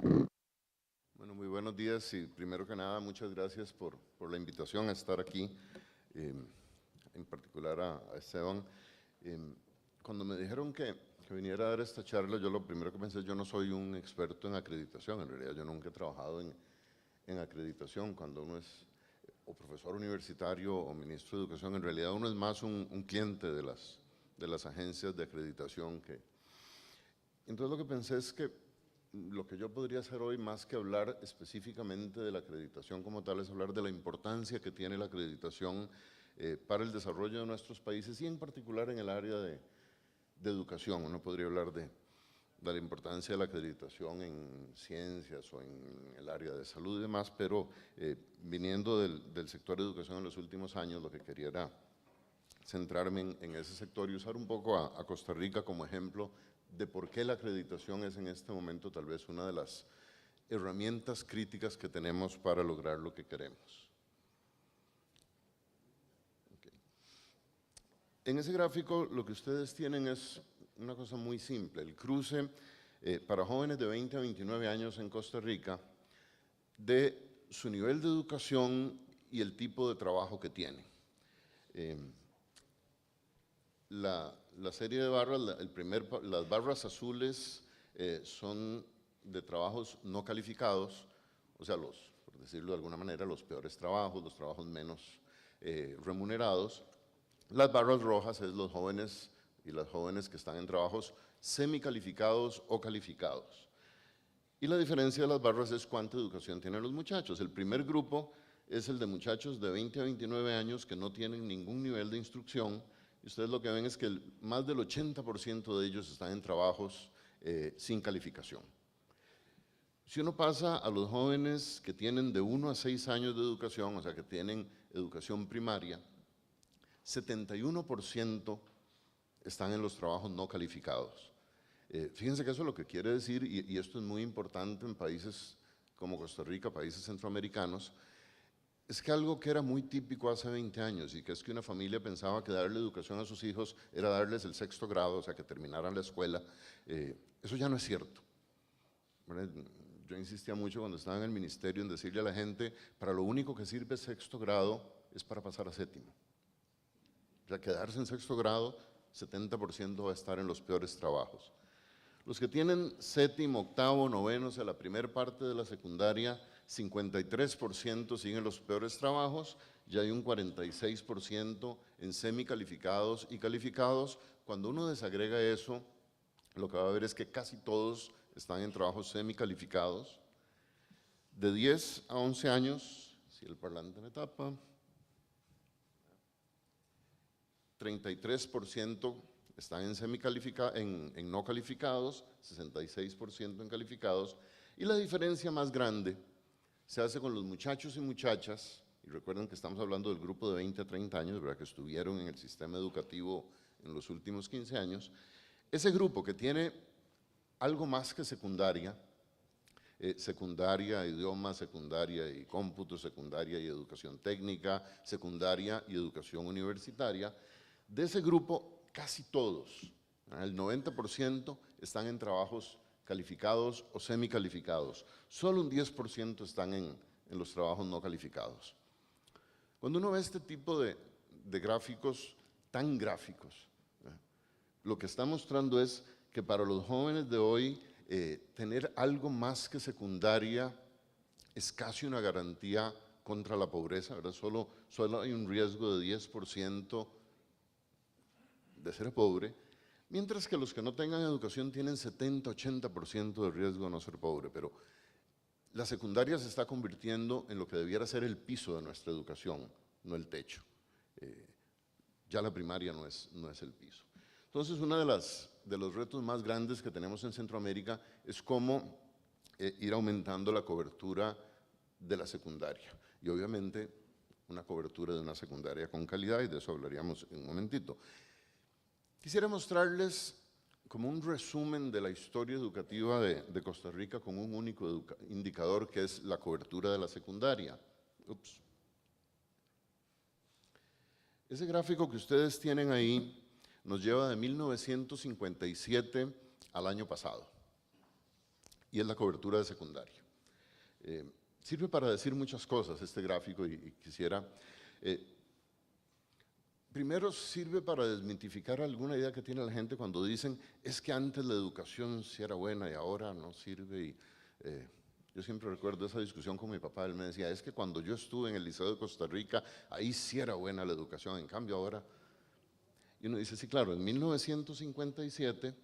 Bueno, muy buenos días y primero que nada muchas gracias por la invitación a estar aquí, en particular a Esteban. Cuando me dijeron que viniera a dar esta charla, yo lo primero que pensé, yo no soy un experto en acreditación, en realidad yo nunca he trabajado en acreditación. Cuando uno es o profesor universitario o ministro de educación, en realidad uno es más un cliente de las agencias de acreditación que… Entonces lo que pensé es que lo que yo podría hacer hoy, más que hablar específicamente de la acreditación como tal, es hablar de la importancia que tiene la acreditación para el desarrollo de nuestros países y en particular en el área de educación. Uno podría hablar de la importancia de la acreditación en ciencias o en el área de salud y demás, pero viniendo del sector de educación en los últimos años, lo que quería era centrarme en ese sector y usar un poco a Costa Rica como ejemplo de por qué la acreditación es en este momento tal vez una de las herramientas críticas que tenemos para lograr lo que queremos. Okay. En ese gráfico lo que ustedes tienen es una cosa muy simple, el cruce para jóvenes de 20 a 29 años en Costa Rica de su nivel de educación y el tipo de trabajo que tienen. La serie de barras, las barras azules son de trabajos no calificados, o sea, por decirlo de alguna manera, los peores trabajos, los trabajos menos remunerados. Las barras rojas es los jóvenes y las jóvenes que están en trabajos semicalificados o calificados. Y la diferencia de las barras es cuánta educación tienen los muchachos. El primer grupo es el de muchachos de 20 a 29 años que no tienen ningún nivel de instrucción. Y ustedes lo que ven es que más del 80% de ellos están en trabajos sin calificación. Si uno pasa a los jóvenes que tienen de 1 a 6 años de educación, o sea, que tienen educación primaria, 71% están en los trabajos no calificados. Fíjense que eso es lo que quiere decir, y esto es muy importante en países como Costa Rica, países centroamericanos, es que algo que era muy típico hace 20 años y que es que una familia pensaba que darle educación a sus hijos era darles el 6º grado, o sea, que terminaran la escuela, eso ya no es cierto. Yo insistía mucho cuando estaba en el ministerio en decirle a la gente, para lo único que sirve 6º grado es para pasar a 7º. O sea, quedarse en 6º grado, 70% va a estar en los peores trabajos. Los que tienen 7º, 8º, 9º, o sea, la primera parte de la secundaria, 53% siguen los peores trabajos, ya hay un 46% en semicalificados y calificados. Cuando uno desagrega eso, lo que va a ver es que casi todos están en trabajos semicalificados. De 10 a 11 años, si el parlante me tapa, 33% están en no calificados, 66% en calificados, y la diferencia más grande se hace con los muchachos y muchachas, y recuerden que estamos hablando del grupo de 20 a 30 años, ¿verdad?, que estuvieron en el sistema educativo en los últimos 15 años, ese grupo que tiene algo más que secundaria, secundaria, idioma, secundaria y cómputo, secundaria y educación técnica, secundaria y educación universitaria, de ese grupo casi todos, el 90% están en trabajos calificados o semicalificados, solo un 10% están en los trabajos no calificados. Cuando uno ve este tipo de gráficos tan gráficos, lo que está mostrando es que para los jóvenes de hoy tener algo más que secundaria es casi una garantía contra la pobreza, ¿verdad? Solo hay un riesgo de 10% de ser pobre, mientras que los que no tengan educación tienen 70-80% de riesgo de no ser pobre. Pero la secundaria se está convirtiendo en lo que debiera ser el piso de nuestra educación, no el techo. Ya la primaria no es el piso. Entonces, uno de los retos más grandes que tenemos en Centroamérica es cómo ir aumentando la cobertura de la secundaria. Y obviamente una cobertura de una secundaria con calidad, y de eso hablaríamos en un momentito. Quisiera mostrarles como un resumen de la historia educativa de Costa Rica con un único indicador que es la cobertura de la secundaria. Ups. Ese gráfico que ustedes tienen ahí nos lleva de 1957 al año pasado. y es la cobertura de secundaria. Sirve para decir muchas cosas este gráfico y quisiera… primero sirve para desmitificar alguna idea que tiene la gente cuando dicen es que antes la educación sí era buena y ahora no sirve. Yo siempre recuerdo esa discusión con mi papá, él me decía, es que cuando yo estuve en el Liceo de Costa Rica, ahí sí era buena la educación, en cambio ahora… Y uno dice, sí, claro, en 1957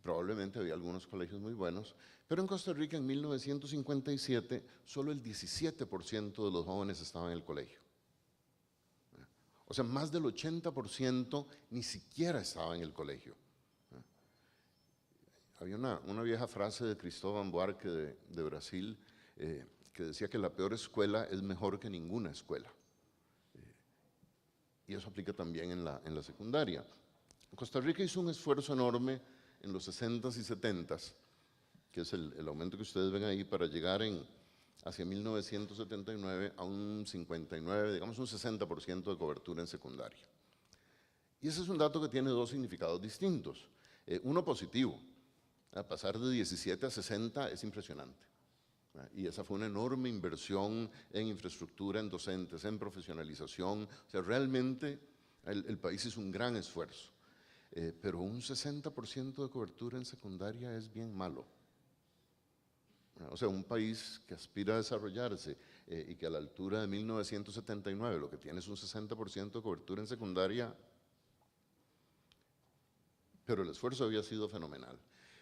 probablemente había algunos colegios muy buenos, pero en Costa Rica en 1957 solo el 17% de los jóvenes estaban en el colegio. O sea, más del 80% ni siquiera estaba en el colegio. Había una vieja frase de Cristóbal Buarque de Brasil que decía que la peor escuela es mejor que ninguna escuela. Y eso aplica también en la secundaria. Costa Rica hizo un esfuerzo enorme en los 60s y 70s, que es el aumento que ustedes ven ahí, para llegar hacia 1979 a un 59, digamos un 60% de cobertura en secundaria. Y ese es un dato que tiene dos significados distintos. Uno positivo, pasar de 17 a 60 es impresionante. Y esa fue una enorme inversión en infraestructura, en docentes, en profesionalización. O sea, realmente el país hizo un gran esfuerzo. Pero un 60% de cobertura en secundaria es bien malo. O sea, un país que aspira a desarrollarse y que a la altura de 1979 lo que tiene es un 60% de cobertura en secundaria, pero el esfuerzo había sido fenomenal.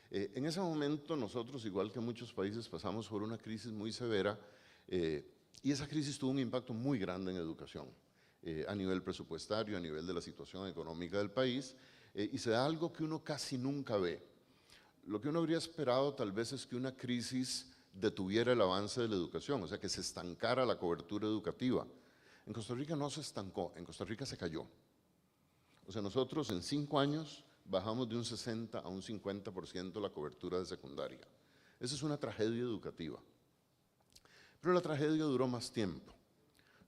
En ese momento nosotros, igual que muchos países, pasamos por una crisis muy severa y esa crisis tuvo un impacto muy grande en educación, a nivel presupuestario, a nivel de la situación económica del país, y se da algo que uno casi nunca ve. Lo que uno habría esperado tal vez es que una crisis detuviera el avance de la educación, o sea, que se estancara la cobertura educativa. En Costa Rica no se estancó, en Costa Rica se cayó. O sea, nosotros en 5 años bajamos de un 60 a un 50% la cobertura de secundaria. Esa es una tragedia educativa. Pero la tragedia duró más tiempo.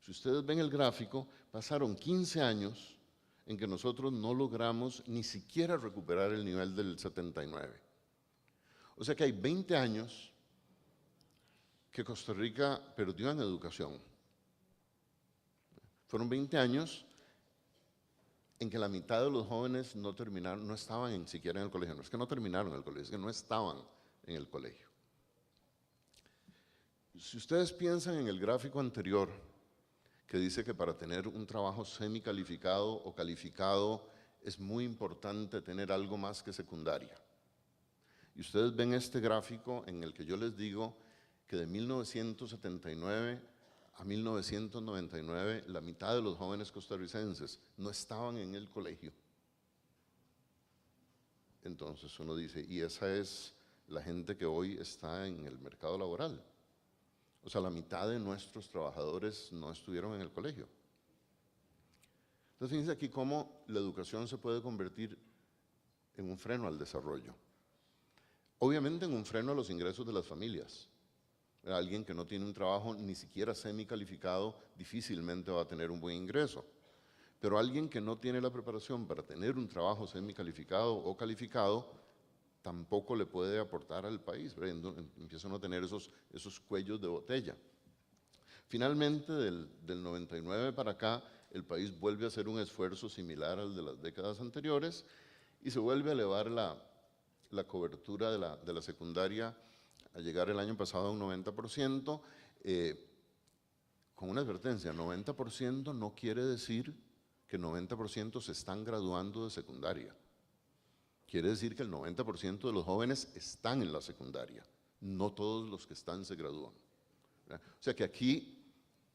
Si ustedes ven el gráfico, pasaron 15 años en que nosotros no logramos ni siquiera recuperar el nivel del 79. O sea que hay 20 años que Costa Rica perdió en educación. Fueron 20 años en que la mitad de los jóvenes no terminaron, no estaban ni siquiera en el colegio. No es que no terminaron el colegio, es que no estaban en el colegio. Si ustedes piensan en el gráfico anterior, que dice que para tener un trabajo semicalificado o calificado es muy importante tener algo más que secundaria. Y ustedes ven este gráfico en el que yo les digo que de 1979 a 1999 la mitad de los jóvenes costarricenses no estaban en el colegio. Entonces uno dice, y esa es la gente que hoy está en el mercado laboral. O sea, la mitad de nuestros trabajadores no estuvieron en el colegio. Entonces fíjense aquí cómo la educación se puede convertir en un freno al desarrollo. Obviamente en un freno a los ingresos de las familias. Alguien que no tiene un trabajo ni siquiera semicalificado difícilmente va a tener un buen ingreso. Pero alguien que no tiene la preparación para tener un trabajo semicalificado o calificado tampoco le puede aportar al país. Empiezan a tener esos cuellos de botella. Finalmente, del 99 para acá, el país vuelve a hacer un esfuerzo similar al de las décadas anteriores y se vuelve a elevar la cobertura de la secundaria a llegar el año pasado a un 90%, con una advertencia, 90% no quiere decir que 90% se están graduando de secundaria. Quiere decir que el 90% de los jóvenes están en la secundaria, no todos los que están se gradúan. O sea que aquí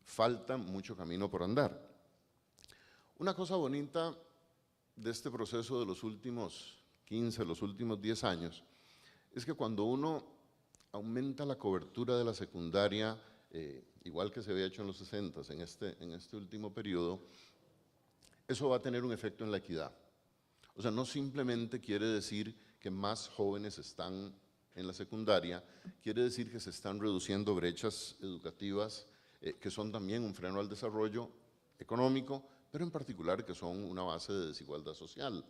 falta mucho camino por andar. Una cosa bonita de este proceso de los últimos 15, los últimos 10 años, es que cuando uno aumenta la cobertura de la secundaria, igual que se había hecho en los 60, en este último periodo, eso va a tener un efecto en la equidad. O sea, no simplemente quiere decir que más jóvenes están en la secundaria, quiere decir que se están reduciendo brechas educativas que son también un freno al desarrollo económico, pero en particular que son una base de desigualdad social.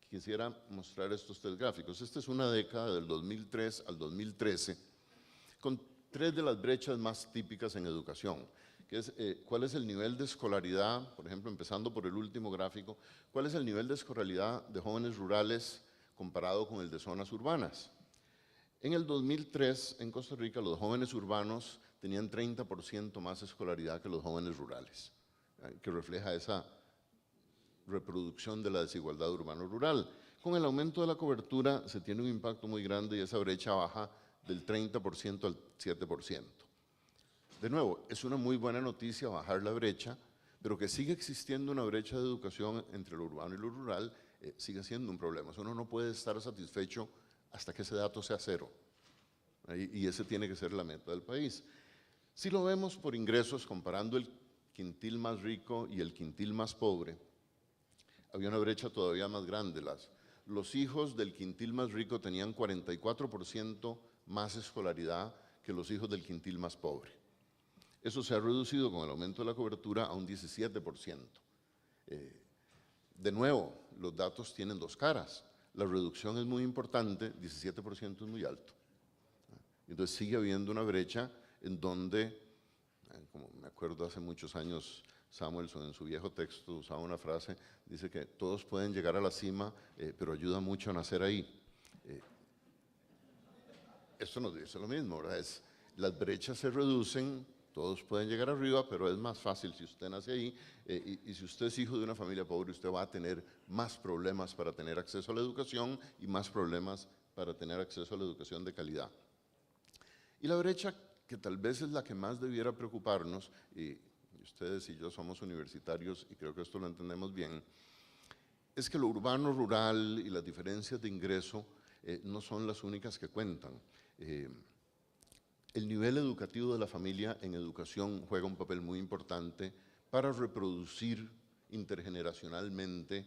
quisiera mostrar estos tres gráficos. Esta es una década del 2003 al 2013, con tres de las brechas más típicas en educación, que es cuál es el nivel de escolaridad, por ejemplo, empezando por el último gráfico, cuál es el nivel de escolaridad de jóvenes rurales comparado con el de zonas urbanas. En el 2003, en Costa Rica, los jóvenes urbanos tenían 30% más escolaridad que los jóvenes rurales, que refleja esa reproducción de la desigualdad urbano-rural. Con el aumento de la cobertura se tiene un impacto muy grande y esa brecha baja del 30% al 7%. De nuevo, es una muy buena noticia bajar la brecha, pero que sigue existiendo una brecha de educación entre lo urbano y lo rural sigue siendo un problema. Uno no puede estar satisfecho hasta que ese dato sea cero. Y ese tiene que ser la meta del país. Si lo vemos por ingresos, comparando el quintil más rico y el quintil más pobre, había una brecha todavía más grande. Los hijos del quintil más rico tenían 44% más escolaridad que los hijos del quintil más pobre. Eso se ha reducido con el aumento de la cobertura a un 17%. De nuevo, los datos tienen dos caras. La reducción es muy importante, 17% es muy alto. Entonces sigue habiendo una brecha en donde, como me acuerdo hace muchos años, Samuelson en su viejo texto usaba una frase, dice que todos pueden llegar a la cima, pero ayuda mucho a nacer ahí. Esto nos dice lo mismo, ¿verdad? Las brechas se reducen, todos pueden llegar arriba, pero es más fácil si usted nace ahí, y si usted es hijo de una familia pobre, usted va a tener más problemas para tener acceso a la educación y más problemas para tener acceso a la educación de calidad. Y la brecha que tal vez es la que más debiera preocuparnos, y ustedes y yo somos universitarios y creo que esto lo entendemos bien, es que lo urbano, rural y las diferencias de ingreso no son las únicas que cuentan. El nivel educativo de la familia en educación juega un papel muy importante para reproducir intergeneracionalmente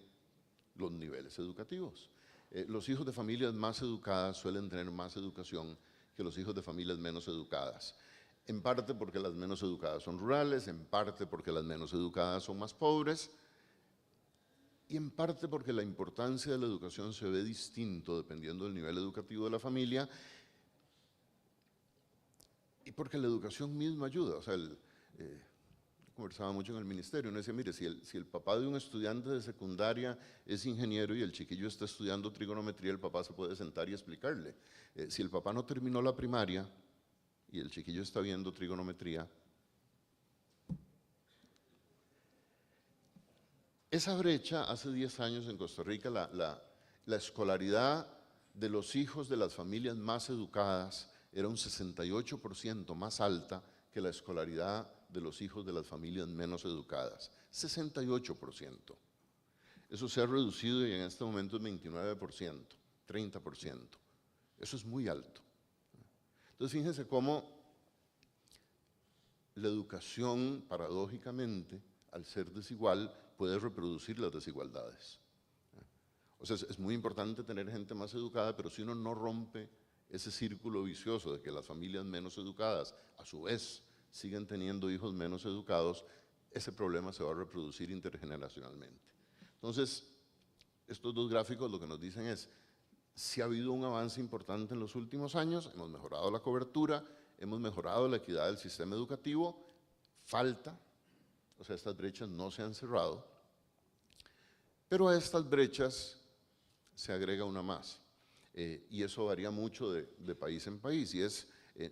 los niveles educativos. Los hijos de familias más educadas suelen tener más educación que los hijos de familias menos educadas. En parte porque las menos educadas son rurales, en parte porque las menos educadas son más pobres, y en parte porque la importancia de la educación se ve distinto dependiendo del nivel educativo de la familia, y porque la educación misma ayuda. O sea, conversaba mucho en el ministerio, uno decía, mire, si el papá de un estudiante de secundaria es ingeniero y el chiquillo está estudiando trigonometría, el papá se puede sentar y explicarle. Si el papá no terminó la primaria y el chiquillo está viendo trigonometría, esa brecha hace 10 años en Costa Rica, la escolaridad de los hijos de las familias más educadas era un 68% más alta que la escolaridad de los hijos de las familias menos educadas, 68%. Eso se ha reducido y en este momento es 29%, 30%. Eso es muy alto. Entonces fíjense cómo la educación, paradójicamente, al ser desigual, puede reproducir las desigualdades. O sea, es muy importante tener gente más educada, pero si uno no rompe ese círculo vicioso de que las familias menos educadas, a su vez, siguen teniendo hijos menos educados, ese problema se va a reproducir intergeneracionalmente. Entonces, estos dos gráficos lo que nos dicen es, si ha habido un avance importante en los últimos años, hemos mejorado la cobertura, hemos mejorado la equidad del sistema educativo, falta, o sea, estas brechas no se han cerrado, pero a estas brechas se agrega una más, y eso varía mucho de país en país, y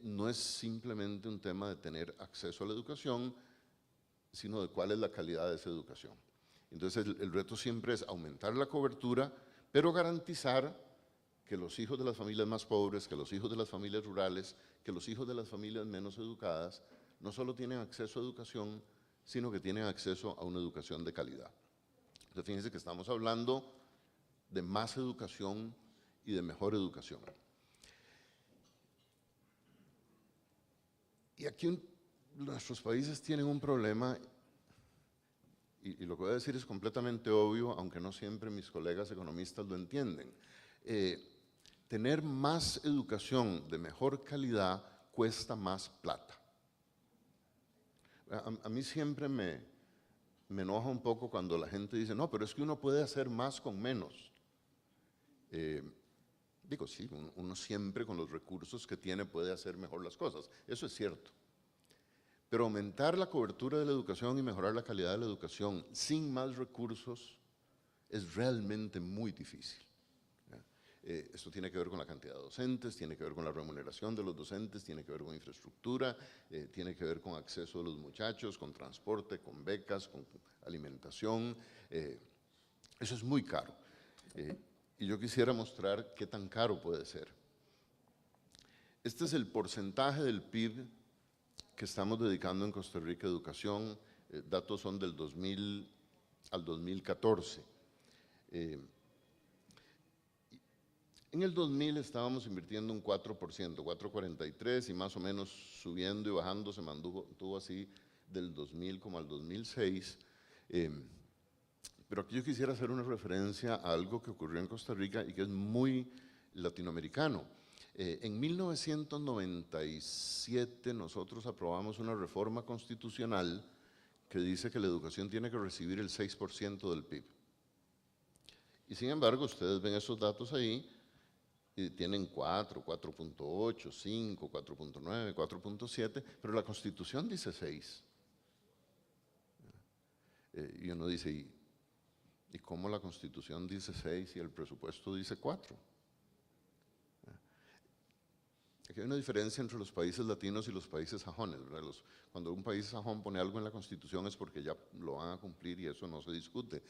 no es simplemente un tema de tener acceso a la educación, sino de cuál es la calidad de esa educación. Entonces el reto siempre es aumentar la cobertura, pero garantizar que los hijos de las familias más pobres, que los hijos de las familias rurales, que los hijos de las familias menos educadas, no solo tienen acceso a educación, sino que tienen acceso a una educación de calidad. Entonces fíjense que estamos hablando de más educación y de mejor educación. Y aquí nuestros países tienen un problema, y lo que voy a decir es completamente obvio, aunque no siempre mis colegas economistas lo entienden. Tener más educación de mejor calidad cuesta más plata. A mí siempre me enoja un poco cuando la gente dice, no, pero es que uno puede hacer más con menos. Digo, sí, uno siempre con los recursos que tiene puede hacer mejor las cosas, eso es cierto. Pero aumentar la cobertura de la educación y mejorar la calidad de la educación sin más recursos es realmente muy difícil. Esto tiene que ver con la cantidad de docentes, tiene que ver con la remuneración de los docentes, tiene que ver con infraestructura, tiene que ver con acceso de los muchachos, con transporte, con becas, con alimentación. Eso es muy caro. Y yo quisiera mostrar qué tan caro puede ser. Este es el porcentaje del PIB que estamos dedicando en Costa Rica a educación. Datos son del 2000 al 2014. En el 2000 estábamos invirtiendo un 4%, 4,43, y más o menos subiendo y bajando, se mantuvo así del 2000 como al 2006. Pero aquí yo quisiera hacer una referencia a algo que ocurrió en Costa Rica y que es muy latinoamericano. En 1997 nosotros aprobamos una reforma constitucional que dice que la educación tiene que recibir el 6% del PIB. Y sin embargo, ustedes ven esos datos ahí y tienen 4, 4.8, 5, 4.9, 4.7, pero la Constitución dice 6. Y uno dice, ¿y cómo la Constitución dice 6 y el presupuesto dice 4? Aquí hay una diferencia entre los países latinos y los países sajones, ¿verdad? Cuando un país sajón pone algo en la Constitución es porque ya lo van a cumplir y eso no se discute.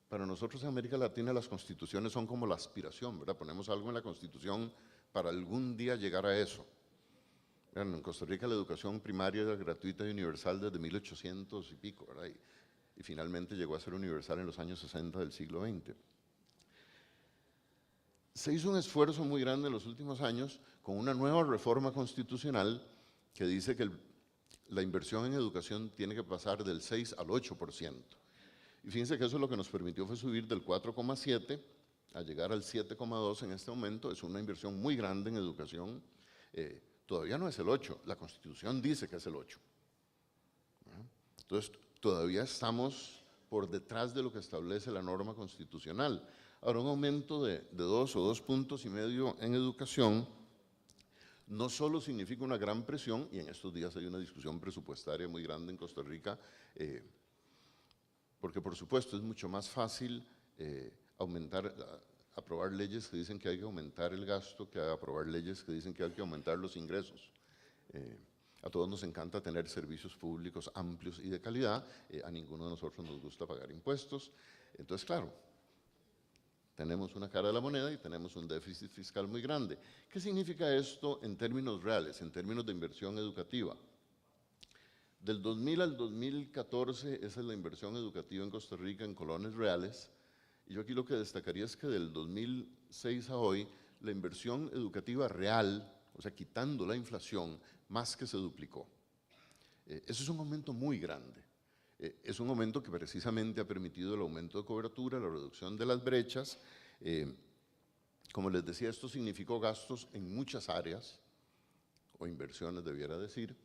Para nosotros en América Latina las constituciones son como la aspiración, ¿verdad? Ponemos algo en la Constitución para algún día llegar a eso. En Costa Rica la educación primaria era gratuita y universal desde 1800 y pico, ¿verdad? Y finalmente llegó a ser universal en los años 60 del siglo XX. Se hizo un esfuerzo muy grande en los últimos años con una nueva reforma constitucional que dice que la inversión en educación tiene que pasar del 6 al 8%. Y fíjense que eso lo que nos permitió fue subir del 4,7 a llegar al 7,2 en este momento. Es una inversión muy grande en educación. Todavía no es el 8, la Constitución dice que es el 8. Entonces, todavía estamos por detrás de lo que establece la norma constitucional. Ahora, un aumento de 2 o 2,5 puntos en educación no solo significa una gran presión, y en estos días hay una discusión presupuestaria muy grande en Costa Rica, porque por supuesto es mucho más fácil aprobar leyes que dicen que hay que aumentar el gasto que aprobar leyes que dicen que hay que aumentar los ingresos. A todos nos encanta tener servicios públicos amplios y de calidad, a ninguno de nosotros nos gusta pagar impuestos. Entonces, claro, tenemos una cara de la moneda y tenemos un déficit fiscal muy grande. ¿Qué significa esto en términos reales, en términos de inversión educativa? Del 2000 al 2014, esa es la inversión educativa en Costa Rica en colones reales. Y yo aquí lo que destacaría es que del 2006 a hoy, la inversión educativa real, o sea, quitando la inflación, más que se duplicó. Eso es un aumento muy grande. Es un aumento que precisamente ha permitido el aumento de cobertura, la reducción de las brechas. Como les decía, esto significó gastos en muchas áreas, o inversiones debiera decir,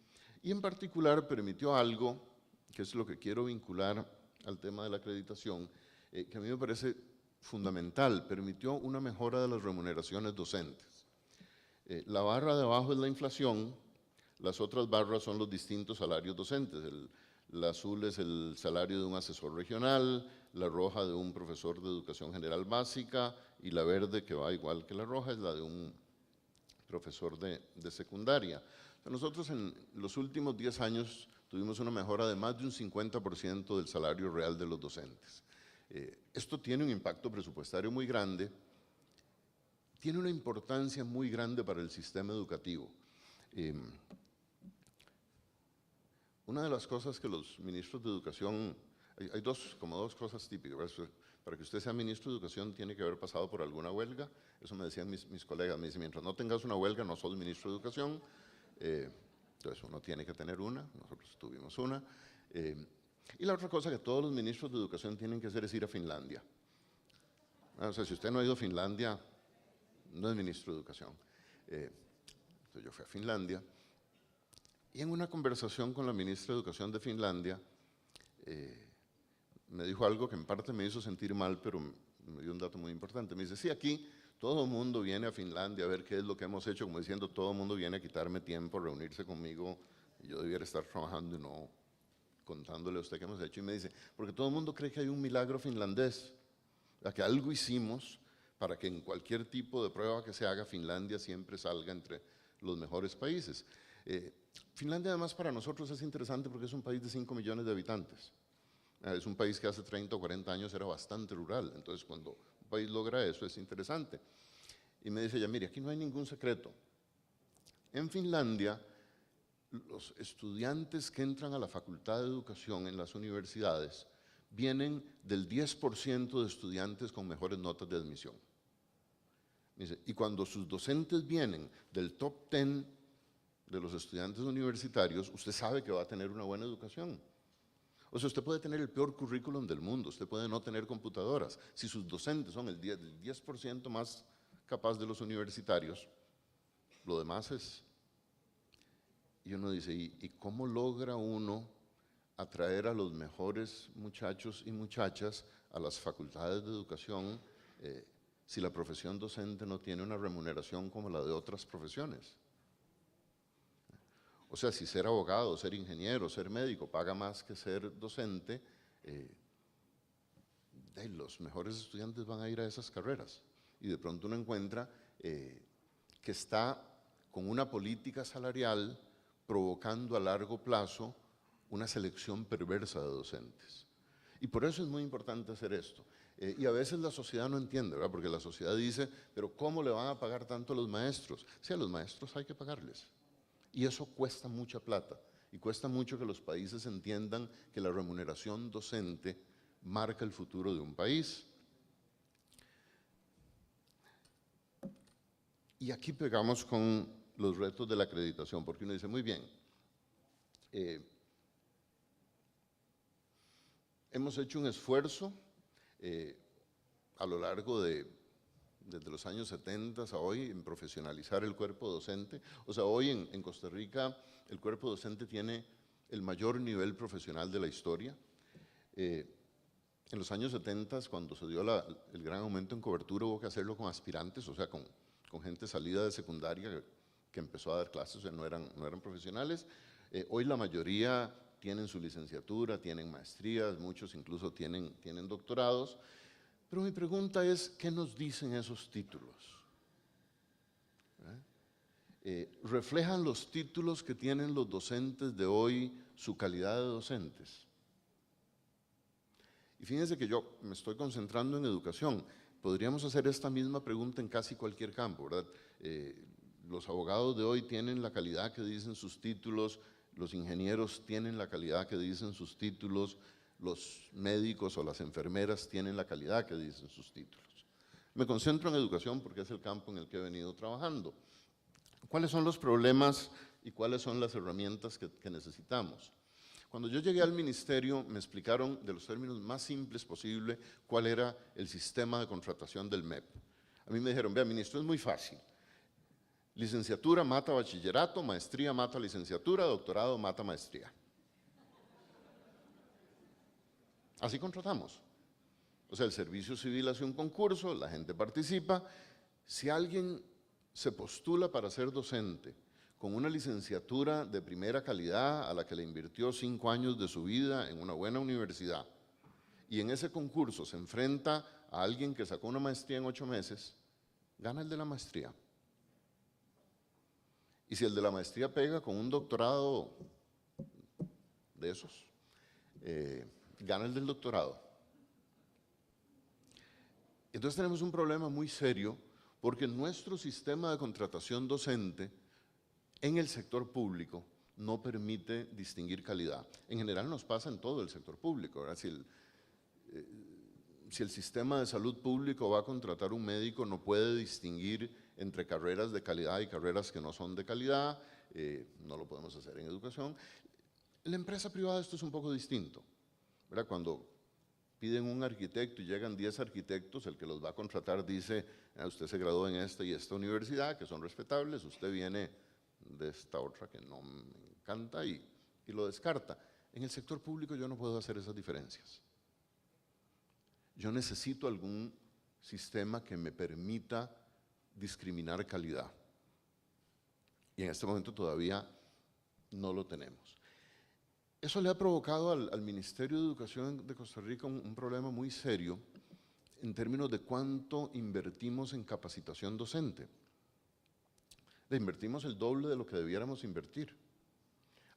y en particular permitió algo, que es lo que quiero vincular al tema de la acreditación, que a mí me parece fundamental, permitió una mejora de las remuneraciones docentes. La barra de abajo es la inflación, las otras barras son los distintos salarios docentes. La azul es el salario de un asesor regional, la roja de un profesor de educación general básica y la verde, que va igual que la roja, es la de un profesor de secundaria. Nosotros en los últimos 10 años tuvimos una mejora de más de un 50% del salario real de los docentes. Esto tiene un impacto presupuestario muy grande, tiene una importancia muy grande para el sistema educativo. Una de las cosas que los ministros de educación, hay como dos cosas típicas. Para que usted sea ministro de educación tiene que haber pasado por alguna huelga. Eso me decían mis colegas, me dicen, mientras no tengas una huelga no sos ministro de educación. Entonces uno tiene que tener una, nosotros tuvimos una. Y la otra cosa que todos los ministros de educación tienen que hacer es ir a Finlandia. O sea, si usted no ha ido a Finlandia, no es ministro de educación. Entonces yo fui a Finlandia y en una conversación con la ministra de Educación de Finlandia, me dijo algo que en parte me hizo sentir mal, pero me dio un dato muy importante. Me dice, sí, aquí todo el mundo viene a Finlandia a ver qué es lo que hemos hecho, como diciendo, todo el mundo viene a quitarme tiempo, a reunirse conmigo, y yo debiera estar trabajando y no contándole a usted qué hemos hecho. Y me dice, porque todo el mundo cree que hay un milagro finlandés, que algo hicimos para que en cualquier tipo de prueba que se haga, Finlandia siempre salga entre los mejores países. Finlandia además para nosotros es interesante porque es un país de 5 millones de habitantes. Es un país que hace 30 o 40 años era bastante rural, entonces cuando un país logra eso es interesante. Y me dice ella, mire, aquí no hay ningún secreto. En Finlandia, los estudiantes que entran a la Facultad de Educación en las universidades vienen del 10% de estudiantes con mejores notas de admisión. Dice, y cuando sus docentes vienen del top 10 de los estudiantes universitarios, usted sabe que va a tener una buena educación. O sea, usted puede tener el peor currículum del mundo, usted puede no tener computadoras. Si sus docentes son el 10% más capaz de los universitarios, lo demás es... Y uno dice, ¿y cómo logra uno atraer a los mejores muchachos y muchachas a las facultades de educación si la profesión docente no tiene una remuneración como la de otras profesiones? O sea, si ser abogado, ser ingeniero, ser médico paga más que ser docente, los mejores estudiantes van a ir a esas carreras. Y de pronto uno encuentra que está con una política salarial provocando a largo plazo una selección perversa de docentes. Y por eso es muy importante hacer esto. Y a veces la sociedad no entiende, ¿verdad? Porque la sociedad dice, pero ¿cómo le van a pagar tanto a los maestros? Sí, a los maestros hay que pagarles. Y eso cuesta mucha plata. Y cuesta mucho que los países entiendan que la remuneración docente marca el futuro de un país. Y aquí pegamos con los retos de la acreditación, porque uno dice, muy bien, hemos hecho un esfuerzo a lo largo desde los años 70 a hoy en profesionalizar el cuerpo docente. O sea, hoy en Costa Rica el cuerpo docente tiene el mayor nivel profesional de la historia. En los años 70, cuando se dio el gran aumento en cobertura, hubo que hacerlo con aspirantes, o sea, con gente salida de secundaria que empezó a dar clases, o sea, no eran profesionales. Hoy la mayoría tienen su licenciatura, tienen maestrías, muchos incluso tienen doctorados. Pero mi pregunta es, ¿qué nos dicen esos títulos? ¿Reflejan los títulos que tienen los docentes de hoy su calidad de docentes? Y fíjense que yo me estoy concentrando en educación. Podríamos hacer esta misma pregunta en casi cualquier campo, ¿verdad? Los abogados de hoy tienen la calidad que dicen sus títulos, los ingenieros tienen la calidad que dicen sus títulos, los médicos o las enfermeras tienen la calidad que dicen sus títulos. Me concentro en educación porque es el campo en el que he venido trabajando. ¿Cuáles son los problemas y cuáles son las herramientas que necesitamos? Cuando yo llegué al ministerio me explicaron de los términos más simples posible cuál era el sistema de contratación del MEP. A mí me dijeron, vea ministro, es muy fácil. Licenciatura mata bachillerato, maestría mata licenciatura, doctorado mata maestría. Así contratamos. O sea, el servicio civil hace un concurso, la gente participa. Si alguien se postula para ser docente con una licenciatura de primera calidad a la que le invirtió 5 años de su vida en una buena universidad y en ese concurso se enfrenta a alguien que sacó una maestría en 8 meses, gana el de la maestría. Y si el de la maestría pega con un doctorado de esos, gana el del doctorado. Entonces tenemos un problema muy serio porque nuestro sistema de contratación docente en el sector público no permite distinguir calidad. En general nos pasa en todo el sector público, ¿verdad? Si el sistema de salud público va a contratar un médico, no puede distinguir entre carreras de calidad y carreras que no son de calidad, no lo podemos hacer en educación. En la empresa privada esto es un poco distinto, ¿verdad? Cuando piden un arquitecto y llegan 10 arquitectos, el que los va a contratar dice, usted se graduó en esta y esta universidad, que son respetables, usted viene de esta otra que no me encanta y lo descarta. En el sector público yo no puedo hacer esas diferencias. Yo necesito algún sistema que me permita discriminar calidad. Y en este momento todavía no lo tenemos. Eso le ha provocado al Ministerio de Educación de Costa Rica un problema muy serio en términos de cuánto invertimos en capacitación docente. Le invertimos el doble de lo que debiéramos invertir.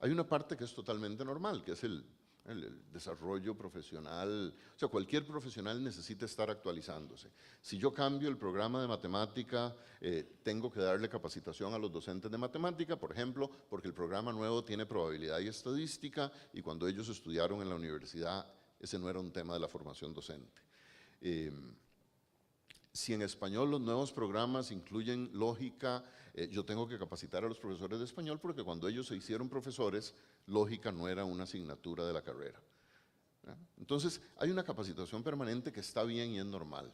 Hay una parte que es totalmente normal, que es el desarrollo profesional. O sea, cualquier profesional necesita estar actualizándose. Si yo cambio el programa de matemática, tengo que darle capacitación a los docentes de matemática, por ejemplo, porque el programa nuevo tiene probabilidad y estadística, y cuando ellos estudiaron en la universidad, ese no era un tema de la formación docente. Si en español los nuevos programas incluyen lógica, yo tengo que capacitar a los profesores de español porque cuando ellos se hicieron profesores, lógica no era una asignatura de la carrera. Entonces, hay una capacitación permanente que está bien y es normal.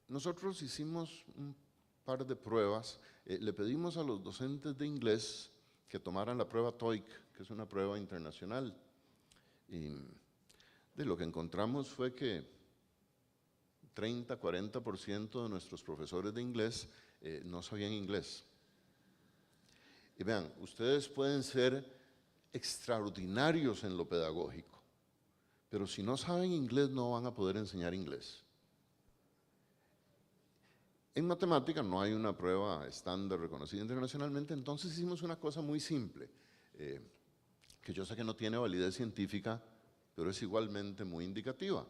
Nosotros hicimos un par de pruebas. Le pedimos a los docentes de inglés que tomaran la prueba TOEIC, que es una prueba internacional. Y lo que encontramos fue que 30–40% de nuestros profesores de inglés no sabían inglés. Y vean, ustedes pueden ser extraordinarios en lo pedagógico, pero si no saben inglés no van a poder enseñar inglés. En matemática no hay una prueba estándar reconocida internacionalmente, entonces hicimos una cosa muy simple, que yo sé que no tiene validez científica, pero es igualmente muy indicativa.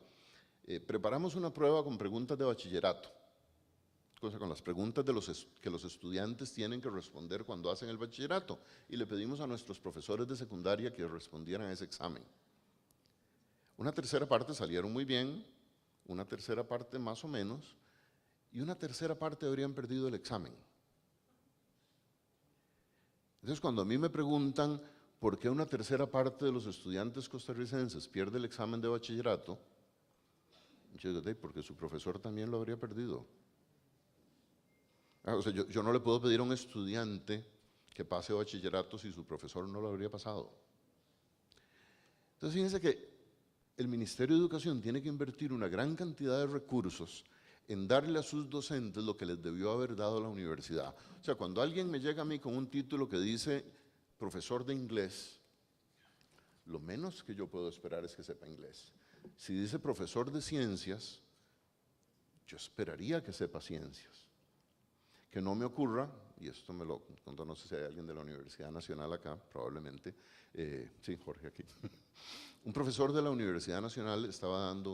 Preparamos una prueba con preguntas de bachillerato, con las preguntas que los estudiantes tienen que responder cuando hacen el bachillerato, y le pedimos a nuestros profesores de secundaria que respondieran a ese examen. Una tercera parte salieron muy bien, una tercera parte más o menos, y una tercera parte habrían perdido el examen. Entonces, cuando a mí me preguntan por qué una tercera parte de los estudiantes costarricenses pierde el examen de bachillerato, yo digo, porque su profesor también lo habría perdido. O sea, yo no le puedo pedir a un estudiante que pase bachillerato si su profesor no lo habría pasado. Entonces, fíjense que el Ministerio de Educación tiene que invertir una gran cantidad de recursos en darle a sus docentes lo que les debió haber dado la universidad. O sea, cuando alguien me llega a mí con un título que dice profesor de inglés, lo menos que yo puedo esperar es que sepa inglés. Si dice profesor de ciencias, yo esperaría que sepa ciencias. Que no me ocurra, y esto me lo contó, no sé si hay alguien de la Universidad Nacional acá, probablemente, sí, Jorge aquí. Un profesor de la Universidad Nacional estaba dando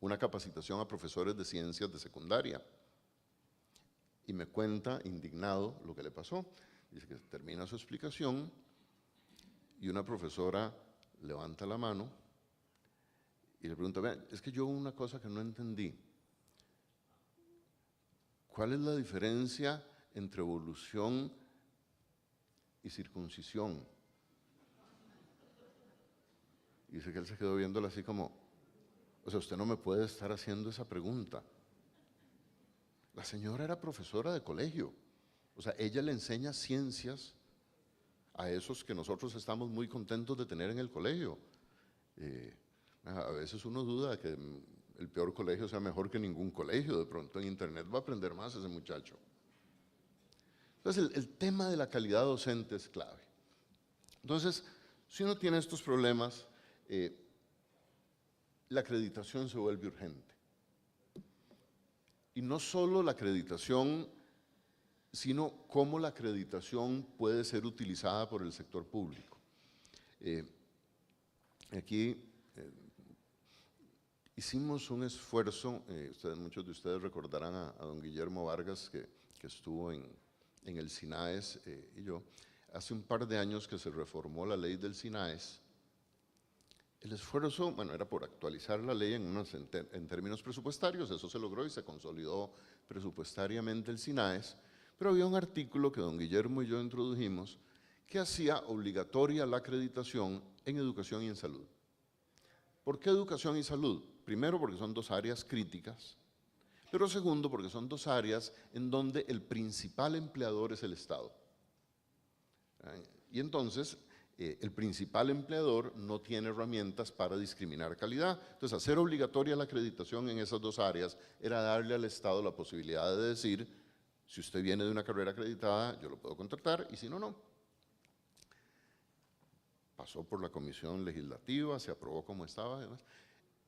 una capacitación a profesores de ciencias de secundaria. Y me cuenta, indignado, lo que le pasó. Dice que termina su explicación y una profesora levanta la mano y le pregunta, vean, es que yo una cosa que no entendí. ¿Cuál es la diferencia entre evolución y circuncisión? Y dice que él se quedó viéndola así como, o sea, usted no me puede estar haciendo esa pregunta. La señora era profesora de colegio, o sea, ella le enseña ciencias a esos que nosotros estamos muy contentos de tener en el colegio. A veces uno duda de que el peor colegio sea mejor que ningún colegio, de pronto en internet va a aprender más ese muchacho. Entonces el tema de la calidad docente es clave. Entonces, si uno tiene estos problemas, la acreditación se vuelve urgente. Y no solo la acreditación, sino cómo la acreditación puede ser utilizada por el sector público. Aquí hicimos un esfuerzo, muchos de ustedes recordarán a don Guillermo Vargas, que estuvo en el SINAES, y yo, hace un par de años que se reformó la ley del SINAES. El esfuerzo, bueno, era por actualizar la ley en términos presupuestarios, eso se logró y se consolidó presupuestariamente el SINAES, pero había un artículo que don Guillermo y yo introdujimos que hacía obligatoria la acreditación en educación y en salud. ¿Por qué educación y salud? Primero, porque son dos áreas críticas, pero segundo, porque son dos áreas en donde el principal empleador es el Estado. Y entonces, el principal empleador no tiene herramientas para discriminar calidad. Entonces, hacer obligatoria la acreditación en esas dos áreas era darle al Estado la posibilidad de decir, si usted viene de una carrera acreditada, yo lo puedo contratar, y si no, no. Pasó por la comisión legislativa, se aprobó como estaba, además.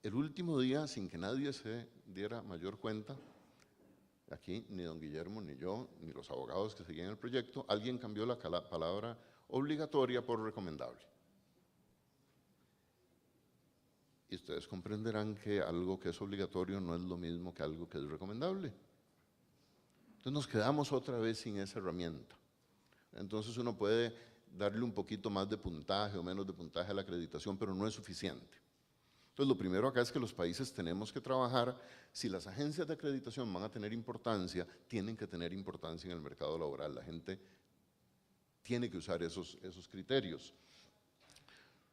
El último día, sin que nadie se diera mayor cuenta, aquí ni don Guillermo, ni yo, ni los abogados que seguían el proyecto, alguien cambió la palabra obligatoria por recomendable. Y ustedes comprenderán que algo que es obligatorio no es lo mismo que algo que es recomendable. Entonces nos quedamos otra vez sin esa herramienta. Entonces uno puede darle un poquito más de puntaje o menos de puntaje a la acreditación, pero no es suficiente. Entonces lo primero acá es que los países tenemos que trabajar, si las agencias de acreditación van a tener importancia, tienen que tener importancia en el mercado laboral. La gente tiene que usar esos criterios.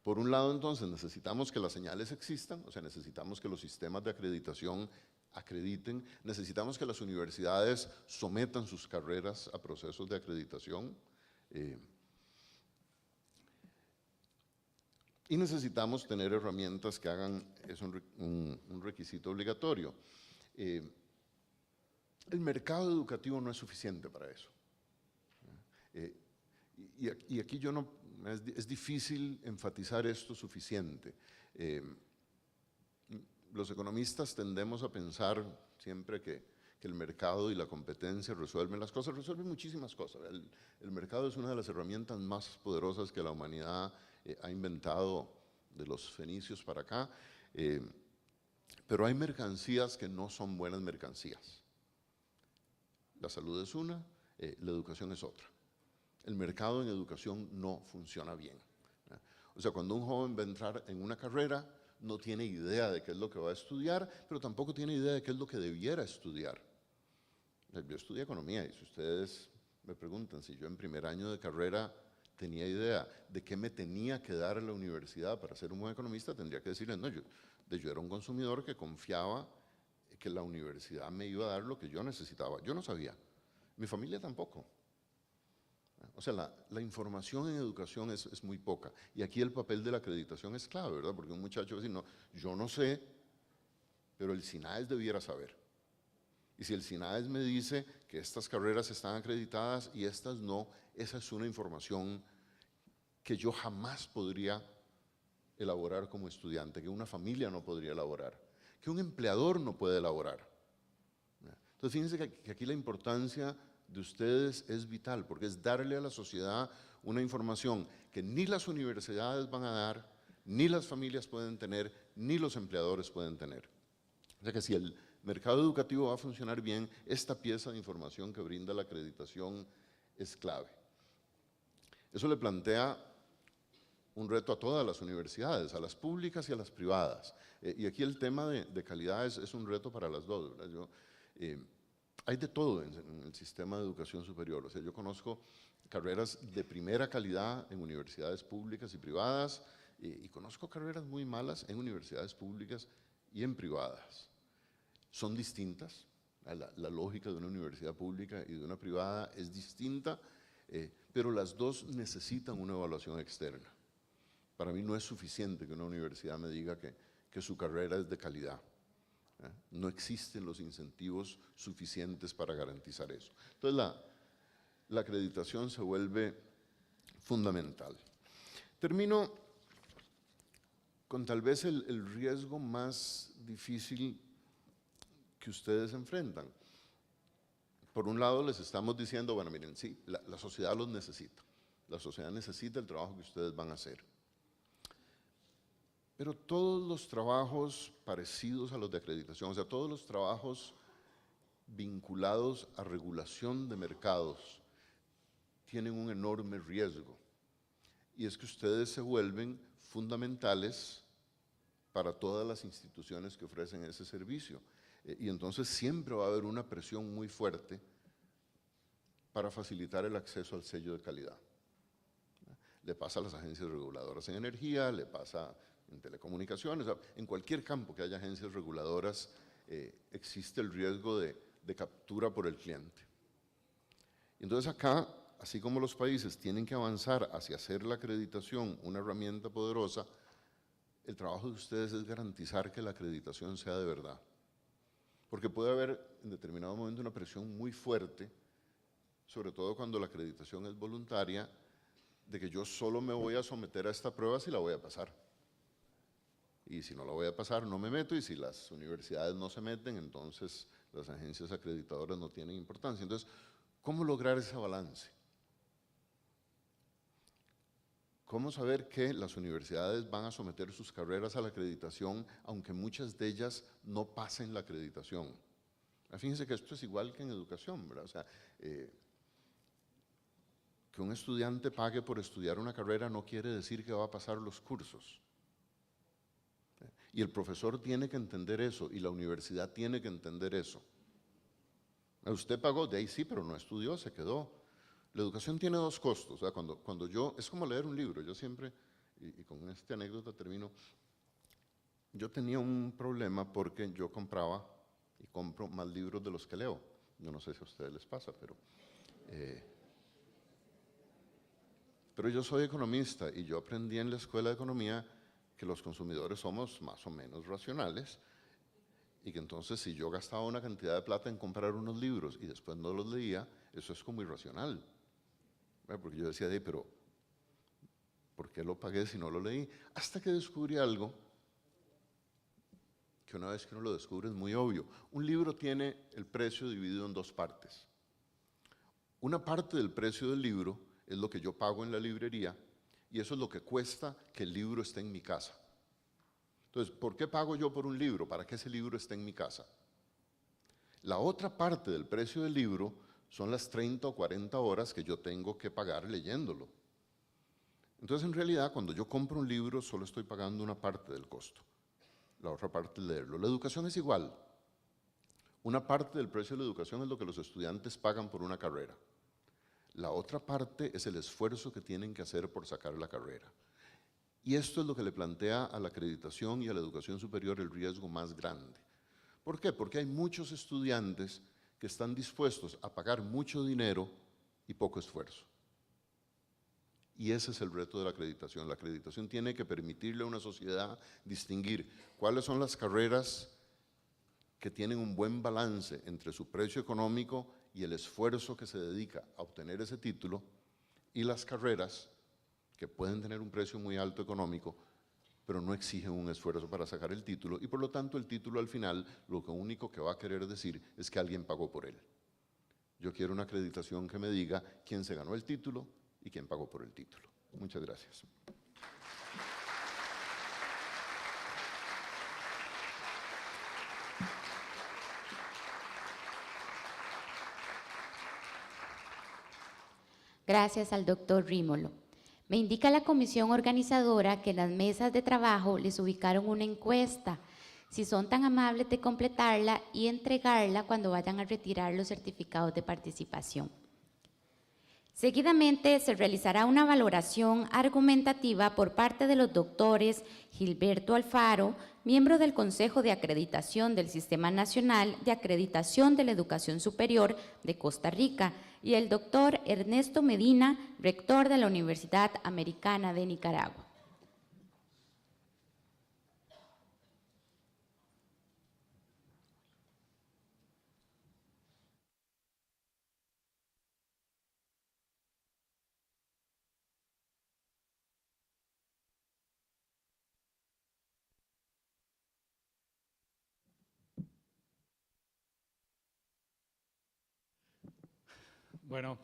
Por un lado, entonces, necesitamos que las señales existan, o sea, necesitamos que los sistemas de acreditación acrediten, necesitamos que las universidades sometan sus carreras a procesos de acreditación, y necesitamos tener herramientas que hagan eso un requisito obligatorio. El mercado educativo no es suficiente para eso. Y aquí es difícil enfatizar esto suficiente. Los economistas tendemos a pensar siempre que el mercado y la competencia resuelven las cosas, resuelven muchísimas cosas. El mercado es una de las herramientas más poderosas que la humanidad ha inventado de los fenicios para acá, pero hay mercancías que no son buenas mercancías. La salud es una, la educación es otra. El mercado en educación no funciona bien. O sea, cuando un joven va a entrar en una carrera, no tiene idea de qué es lo que va a estudiar, pero tampoco tiene idea de qué es lo que debiera estudiar. Yo estudié economía y si ustedes me preguntan si yo en primer año de carrera tenía idea de qué me tenía que dar la universidad para ser un buen economista, tendría que decirles, no, yo era un consumidor que confiaba que la universidad me iba a dar lo que yo necesitaba. Yo no sabía, mi familia tampoco. O sea, la información en educación es muy poca. Y aquí el papel de la acreditación es clave, ¿verdad? Porque un muchacho va a decir, no, yo no sé, pero el SINAES debiera saber. Y si el SINAES me dice que estas carreras están acreditadas y estas no, esa es una información que yo jamás podría elaborar como estudiante, que una familia no podría elaborar, que un empleador no puede elaborar. Entonces, fíjense que aquí la importancia de ustedes es vital, porque es darle a la sociedad una información que ni las universidades van a dar, ni las familias pueden tener, ni los empleadores pueden tener. O sea que si el mercado educativo va a funcionar bien, esta pieza de información que brinda la acreditación es clave. Eso le plantea un reto a todas las universidades, a las públicas y a las privadas. Y aquí el tema de calidad es un reto para las dos, ¿verdad? Hay de todo en el sistema de educación superior. O sea, yo conozco carreras de primera calidad en universidades públicas y privadas, y conozco carreras muy malas en universidades públicas y en privadas. Son distintas, la lógica de una universidad pública y de una privada es distinta, pero las dos necesitan una evaluación externa. Para mí no es suficiente que una universidad me diga que su carrera es de calidad. No existen los incentivos suficientes para garantizar eso. Entonces la acreditación se vuelve fundamental. Termino con tal vez el riesgo más difícil que ustedes enfrentan. Por un lado les estamos diciendo, bueno, miren, sí, la sociedad los necesita. La sociedad necesita el trabajo que ustedes van a hacer. Pero todos los trabajos parecidos a los de acreditación, o sea, todos los trabajos vinculados a regulación de mercados, tienen un enorme riesgo. Y es que ustedes se vuelven fundamentales para todas las instituciones que ofrecen ese servicio. Y entonces siempre va a haber una presión muy fuerte para facilitar el acceso al sello de calidad. Le pasa a las agencias reguladoras en energía, le pasa en telecomunicaciones, en cualquier campo que haya agencias reguladoras, existe el riesgo de captura por el cliente. Entonces acá así como los países tienen que avanzar hacia hacer la acreditación una herramienta poderosa, el trabajo de ustedes es garantizar que la acreditación sea de verdad. Porque puede haber en determinado momento una presión muy fuerte, sobre todo cuando la acreditación es voluntaria, de que yo solo me voy a someter a esta prueba si la voy a pasar. Y si no la voy a pasar, no me meto, y si las universidades no se meten, entonces las agencias acreditadoras no tienen importancia. Entonces, ¿cómo lograr ese balance? ¿Cómo saber que las universidades van a someter sus carreras a la acreditación, aunque muchas de ellas no pasen la acreditación? Fíjense que esto es igual que en educación, ¿verdad? O sea, que un estudiante pague por estudiar una carrera no quiere decir que va a pasar los cursos. Y el profesor tiene que entender eso, y la universidad tiene que entender eso. Usted pagó, de ahí sí, pero no estudió, se quedó. La educación tiene dos costos. O sea, cuando yo, es como leer un libro, yo siempre, y con esta anécdota termino, yo tenía un problema porque yo compraba y compro más libros de los que leo. Yo no sé si a ustedes les pasa, pero yo soy economista y yo aprendí en la escuela de economía que los consumidores somos más o menos racionales, y que entonces si yo gastaba una cantidad de plata en comprar unos libros y después no los leía, eso es como irracional. Porque yo decía, pero ¿por qué lo pagué si no lo leí? Hasta que descubrí algo que una vez que uno lo descubre es muy obvio. Un libro tiene el precio dividido en dos partes. Una parte del precio del libro es lo que yo pago en la librería, y eso es lo que cuesta que el libro esté en mi casa. Entonces, ¿por qué pago yo por un libro? Para que ese libro esté en mi casa. La otra parte del precio del libro son las 30 o 40 horas que yo tengo que pagar leyéndolo. Entonces, en realidad, cuando yo compro un libro, solo estoy pagando una parte del costo. La otra parte es leerlo. La educación es igual. Una parte del precio de la educación es lo que los estudiantes pagan por una carrera. La otra parte es el esfuerzo que tienen que hacer por sacar la carrera. Y esto es lo que le plantea a la acreditación y a la educación superior el riesgo más grande. ¿Por qué? Porque hay muchos estudiantes que están dispuestos a pagar mucho dinero y poco esfuerzo. Y ese es el reto de la acreditación. La acreditación tiene que permitirle a una sociedad distinguir cuáles son las carreras que tienen un buen balance entre su precio económico y el esfuerzo que se dedica a obtener ese título, y las carreras que pueden tener un precio muy alto económico, pero no exigen un esfuerzo para sacar el título, y por lo tanto el título al final lo único que va a querer decir es que alguien pagó por él. Yo quiero una acreditación que me diga quién se ganó el título y quién pagó por el título. Muchas gracias. Gracias al doctor Rímolo. Me indica la comisión organizadora que en las mesas de trabajo les ubicaron una encuesta. Si son tan amables de completarla y entregarla cuando vayan a retirar los certificados de participación. Seguidamente se realizará una valoración argumentativa por parte de los doctores Gilberto Alfaro, miembro del Consejo de Acreditación del Sistema Nacional de Acreditación de la Educación Superior de Costa Rica, y el doctor Ernesto Medina, rector de la Universidad Americana de Nicaragua. Bueno,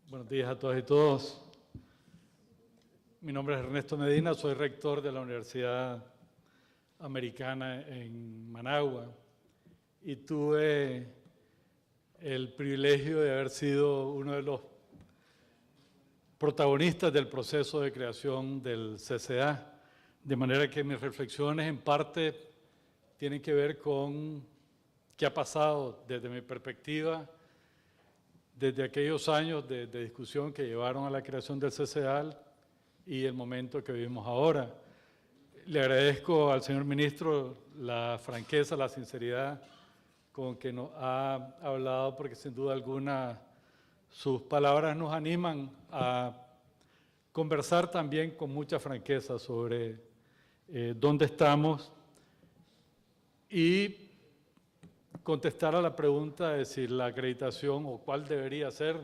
buenos días a todas y todos. Mi nombre es Ernesto Medina, soy rector de la Universidad Americana en Managua, y tuve el privilegio de haber sido uno de los protagonistas del proceso de creación del CCA, de manera que mis reflexiones en parte tienen que ver con qué ha pasado desde mi perspectiva, desde aquellos años de discusión que llevaron a la creación del CCA y el momento que vivimos ahora. Le agradezco al señor ministro la franqueza, la sinceridad con que nos ha hablado, porque sin duda alguna sus palabras nos animan a conversar también con mucha franqueza sobre dónde estamos y contestar a la pregunta de si la acreditación o cuál debería ser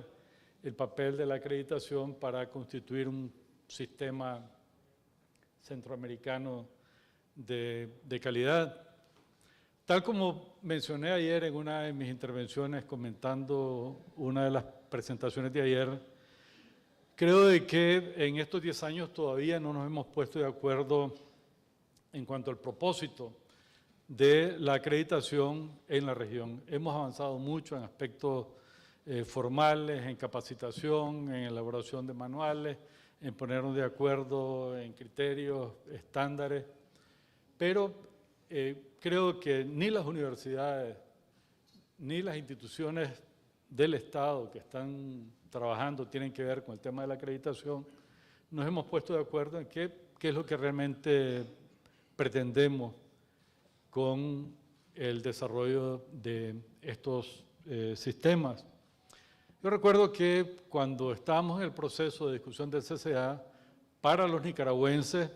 el papel de la acreditación para constituir un sistema centroamericano de calidad. Tal como mencioné ayer en una de mis intervenciones comentando una de las presentaciones de ayer, creo de que en estos 10 años todavía no nos hemos puesto de acuerdo en cuanto al propósito de la acreditación en la región. Hemos avanzado mucho en aspectos formales, en capacitación, en elaboración de manuales, en ponernos de acuerdo en criterios, estándares, pero creo que ni las universidades ni las instituciones del Estado que están trabajando tienen que ver con el tema de la acreditación. Nos hemos puesto de acuerdo en qué es lo que realmente pretendemos con el desarrollo de estos sistemas. Yo recuerdo que cuando estábamos en el proceso de discusión del CCA, para los nicaragüenses,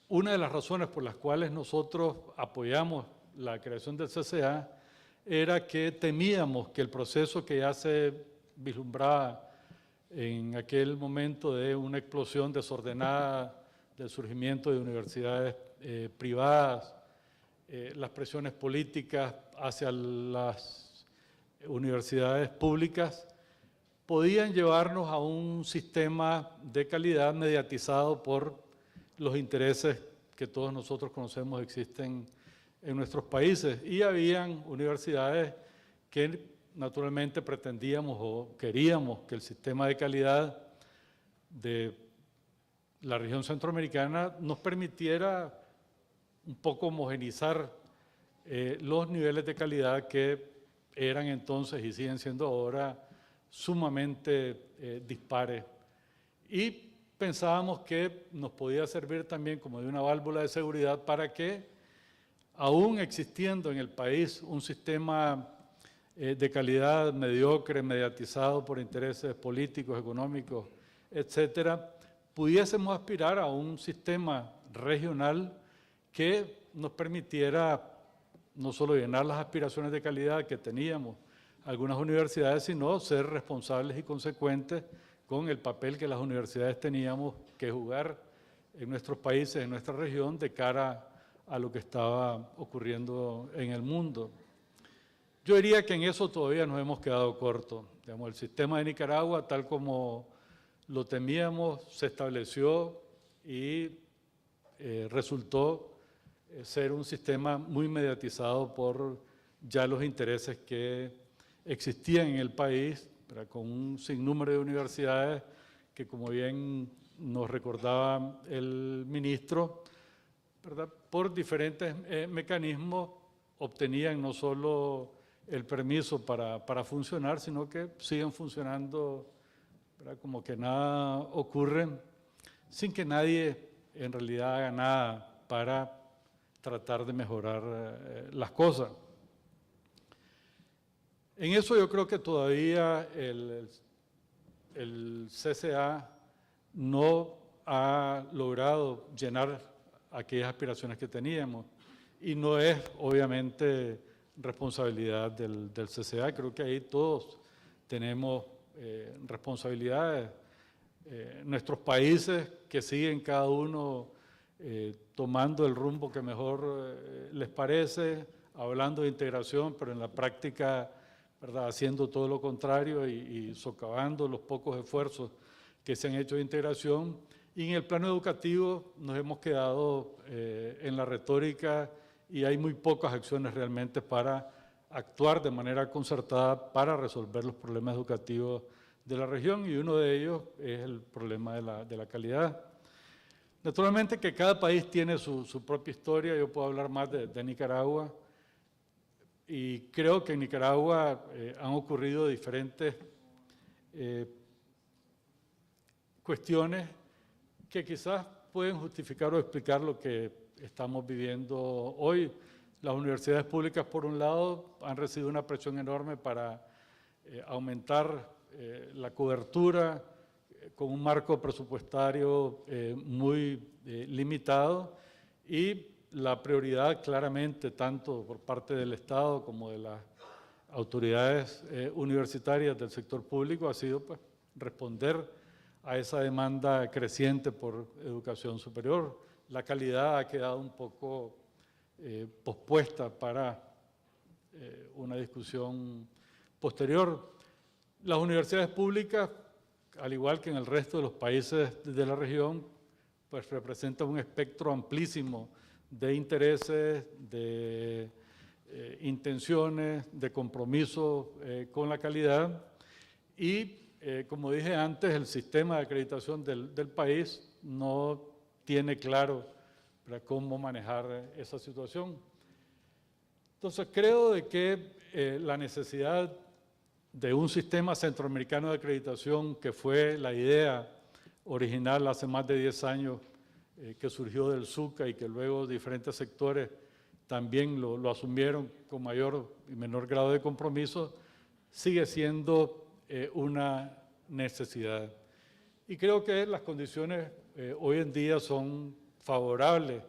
una de las razones por las cuales nosotros apoyamos la creación del CCA era que temíamos que el proceso que ya se vislumbraba en aquel momento de una explosión desordenada del surgimiento de universidades privadas, las presiones políticas hacia las universidades públicas, podían llevarnos a un sistema de calidad mediatizado por los intereses que todos nosotros conocemos existen en nuestros países. Y habían universidades que naturalmente pretendíamos o queríamos que el sistema de calidad de la región centroamericana nos permitiera un poco homogenizar los niveles de calidad que eran entonces y siguen siendo ahora sumamente dispares. Y pensábamos que nos podía servir también como de una válvula de seguridad para que, aún existiendo en el país un sistema de calidad mediocre, mediatizado por intereses políticos, económicos, etcétera, pudiésemos aspirar a un sistema regional que nos permitiera no solo llenar las aspiraciones de calidad que teníamos algunas universidades, sino ser responsables y consecuentes con el papel que las universidades teníamos que jugar en nuestros países, en nuestra región, de cara a lo que estaba ocurriendo en el mundo. Yo diría que en eso todavía nos hemos quedado cortos. Digamos, el sistema de Nicaragua, tal como lo temíamos, se estableció y resultó ser un sistema muy mediatizado por ya los intereses que existían en el país, ¿verdad?, con un sinnúmero de universidades que, como bien nos recordaba el ministro, ¿verdad?, por diferentes mecanismos obtenían no solo el permiso para funcionar, sino que siguen funcionando, ¿verdad?, como que nada ocurre, sin que nadie en realidad haga nada para tratar de mejorar las cosas. En eso yo creo que todavía el CCA no ha logrado llenar aquellas aspiraciones que teníamos, y no es obviamente responsabilidad del CCA. Creo que ahí todos tenemos responsabilidades. Nuestros países que siguen cada uno tomando el rumbo que mejor les parece, hablando de integración, pero en la práctica, ¿verdad?, haciendo todo lo contrario y socavando los pocos esfuerzos que se han hecho de integración. Y en el plano educativo nos hemos quedado en la retórica y hay muy pocas acciones realmente para actuar de manera concertada para resolver los problemas educativos de la región, y uno de ellos es el problema de la calidad. Naturalmente que cada país tiene su propia historia. Yo puedo hablar más de Nicaragua, y creo que en Nicaragua han ocurrido diferentes cuestiones que quizás pueden justificar o explicar lo que estamos viviendo hoy. Las universidades públicas, por un lado, han recibido una presión enorme para aumentar la cobertura con un marco presupuestario muy limitado y la prioridad claramente tanto por parte del Estado como de las autoridades universitarias del sector público ha sido pues, responder a esa demanda creciente por educación superior. La calidad ha quedado un poco pospuesta para una discusión posterior. Las universidades públicas, al igual que en el resto de los países de la región, pues representan un espectro amplísimo de intereses, de intenciones, de compromiso con la calidad y, como dije antes, el sistema de acreditación del país no tiene claro cómo manejar esa situación. Entonces, creo de que la necesidad de un sistema centroamericano de acreditación, que fue la idea original hace más de 10 años, que surgió del SUCA y que luego diferentes sectores también lo asumieron con mayor y menor grado de compromiso, sigue siendo una necesidad. Y creo que las condiciones hoy en día son favorables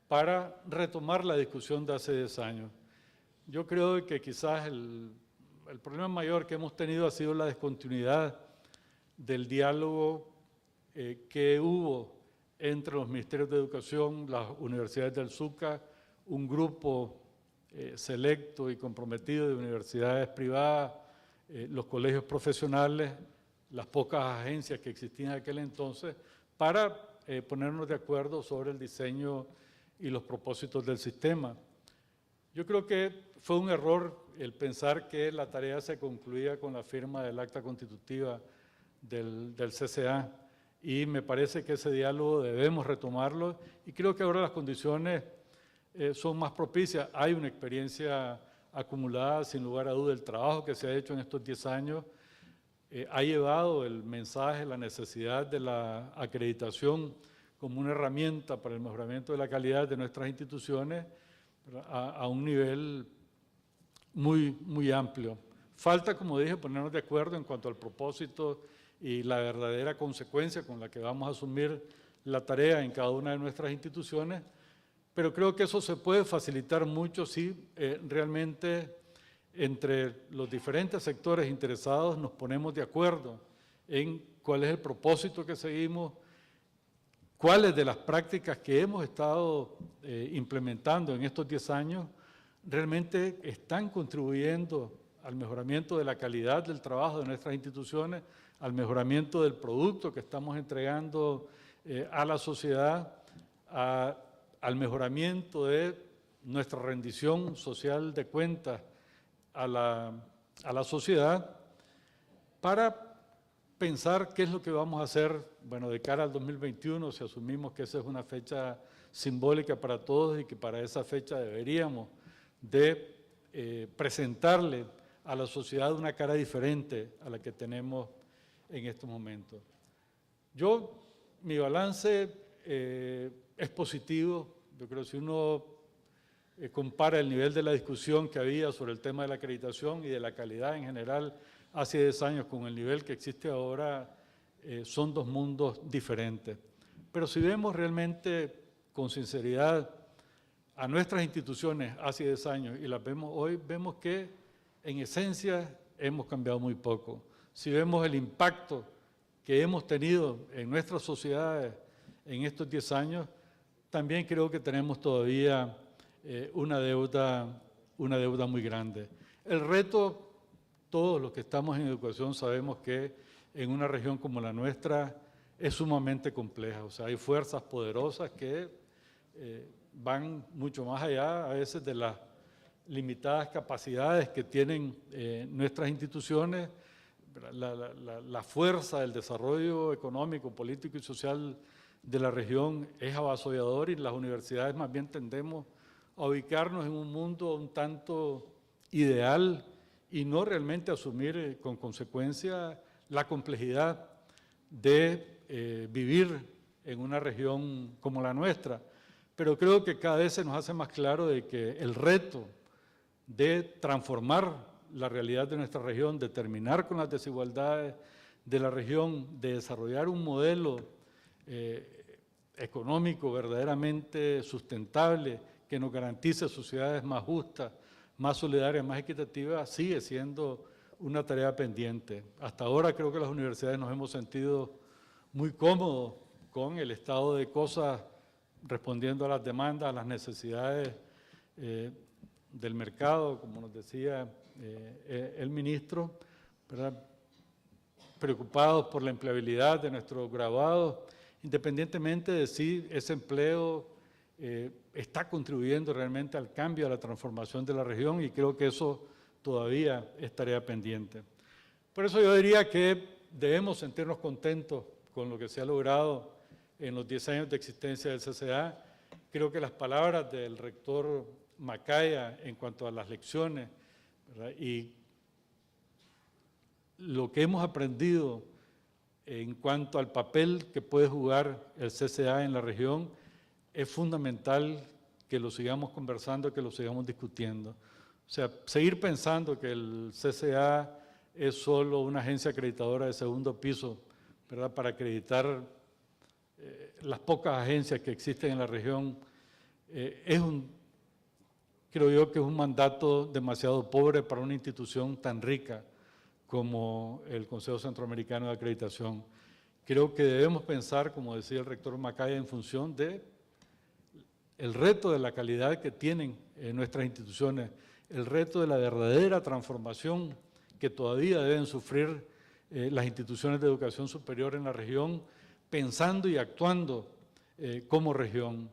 para retomar la discusión de hace 10 años. Yo creo que quizás el problema mayor que hemos tenido ha sido la descontinuidad del diálogo que hubo entre los ministerios de educación, las universidades del SUCA, un grupo selecto y comprometido de universidades privadas, los colegios profesionales, las pocas agencias que existían en aquel entonces, para ponernos de acuerdo sobre el diseño y los propósitos del sistema. Yo creo que fue un error el pensar que la tarea se concluía con la firma del acta constitutiva del CCA y me parece que ese diálogo debemos retomarlo y creo que ahora las condiciones son más propicias. Hay una experiencia acumulada, sin lugar a duda, el trabajo que se ha hecho en estos 10 años ha llevado el mensaje, la necesidad de la acreditación como una herramienta para el mejoramiento de la calidad de nuestras instituciones a un nivel muy amplio. Falta, como dije, ponernos de acuerdo en cuanto al propósito y la verdadera consecuencia con la que vamos a asumir la tarea en cada una de nuestras instituciones, pero creo que eso se puede facilitar mucho si realmente entre los diferentes sectores interesados nos ponemos de acuerdo en cuál es el propósito que seguimos, cuáles de las prácticas que hemos estado implementando en estos 10 años realmente están contribuyendo al mejoramiento de la calidad del trabajo de nuestras instituciones, al mejoramiento del producto que estamos entregando a la sociedad, al mejoramiento de nuestra rendición social de cuentas a la sociedad, para pensar qué es lo que vamos a hacer, bueno, de cara al 2021, si asumimos que esa es una fecha simbólica para todos y que para esa fecha deberíamos de presentarle a la sociedad una cara diferente a la que tenemos en estos momentos. Mi balance es positivo. Yo creo que si uno compara el nivel de la discusión que había sobre el tema de la acreditación y de la calidad en general hace 10 años con el nivel que existe ahora, son dos mundos diferentes. Pero si vemos realmente con sinceridad a nuestras instituciones hace 10 años y las vemos hoy, vemos que en esencia hemos cambiado muy poco. Si vemos el impacto que hemos tenido en nuestras sociedades en estos 10 años, también creo que tenemos todavía una deuda muy grande. El reto, todos los que estamos en educación sabemos que en una región como la nuestra es sumamente compleja. O sea, hay fuerzas poderosas que van mucho más allá a veces de las limitadas capacidades que tienen nuestras instituciones. La fuerza del desarrollo económico, político y social de la región es avasallador y las universidades más bien tendemos a ubicarnos en un mundo un tanto ideal y no realmente asumir con consecuencia la complejidad de vivir en una región como la nuestra. Pero creo que cada vez se nos hace más claro de que el reto de transformar la realidad de nuestra región, de terminar con las desigualdades de la región, de desarrollar un modelo económico verdaderamente sustentable que nos garantice sociedades más justas, más solidarias, más equitativas, sigue siendo una tarea pendiente. Hasta ahora creo que las universidades nos hemos sentido muy cómodos con el estado de cosas, respondiendo a las demandas, a las necesidades del mercado, como nos decía el ministro, ¿verdad? Preocupados por la empleabilidad de nuestros graduados, independientemente de si ese empleo está contribuyendo realmente al cambio, a la transformación de la región, y creo que eso todavía es tarea pendiente. Por eso yo diría que debemos sentirnos contentos con lo que se ha logrado en los 10 años de existencia del CCA. Creo que las palabras del rector Macaya en cuanto a las lecciones, ¿verdad?, y lo que hemos aprendido en cuanto al papel que puede jugar el CCA en la región, es fundamental que lo sigamos conversando, que lo sigamos discutiendo. O sea, seguir pensando que el CCA es solo una agencia acreditadora de segundo piso, ¿verdad?, para acreditar las pocas agencias que existen en la región, creo yo que es un mandato demasiado pobre para una institución tan rica como el Consejo Centroamericano de Acreditación. Creo que debemos pensar, como decía el rector Macaya, en función de el reto de la calidad que tienen nuestras instituciones, el reto de la verdadera transformación que todavía deben sufrir las instituciones de educación superior en la región, pensando y actuando como región.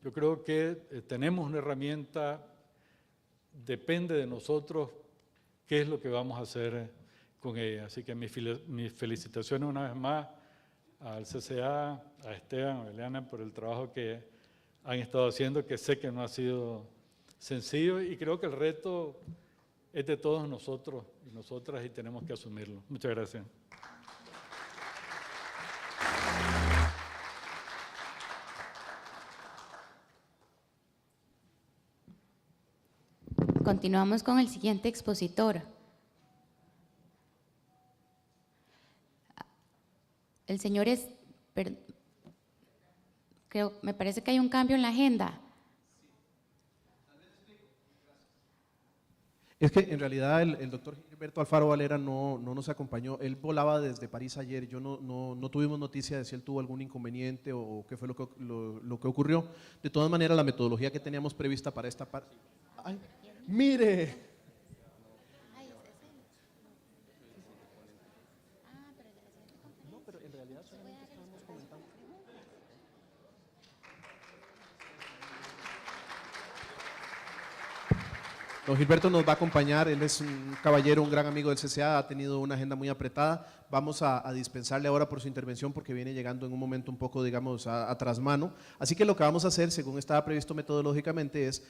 Yo creo que tenemos una herramienta, depende de nosotros qué es lo que vamos a hacer con ella. Así que mis felicitaciones una vez más al CCA, a Esteban, a Eliana, por el trabajo que han estado haciendo, que sé que no ha sido sencillo, y creo que el reto es de todos nosotros y nosotras y tenemos que asumirlo. Muchas gracias. Continuamos con el siguiente expositor. El señor me parece que hay un cambio en la agenda. Es que en realidad el doctor Gilberto Alfaro Valera no nos acompañó. Él volaba desde París ayer. Yo no tuvimos noticia de si él tuvo algún inconveniente o qué fue lo que ocurrió. De todas maneras, la metodología que teníamos prevista para esta parte… ¡Ay, mire! Don Gilberto nos va a acompañar, él es un caballero, un gran amigo del CCA, ha tenido una agenda muy apretada. Vamos a dispensarle ahora por su intervención porque viene llegando en un momento un poco, digamos, a trasmano. Así que lo que vamos a hacer, según estaba previsto metodológicamente, es,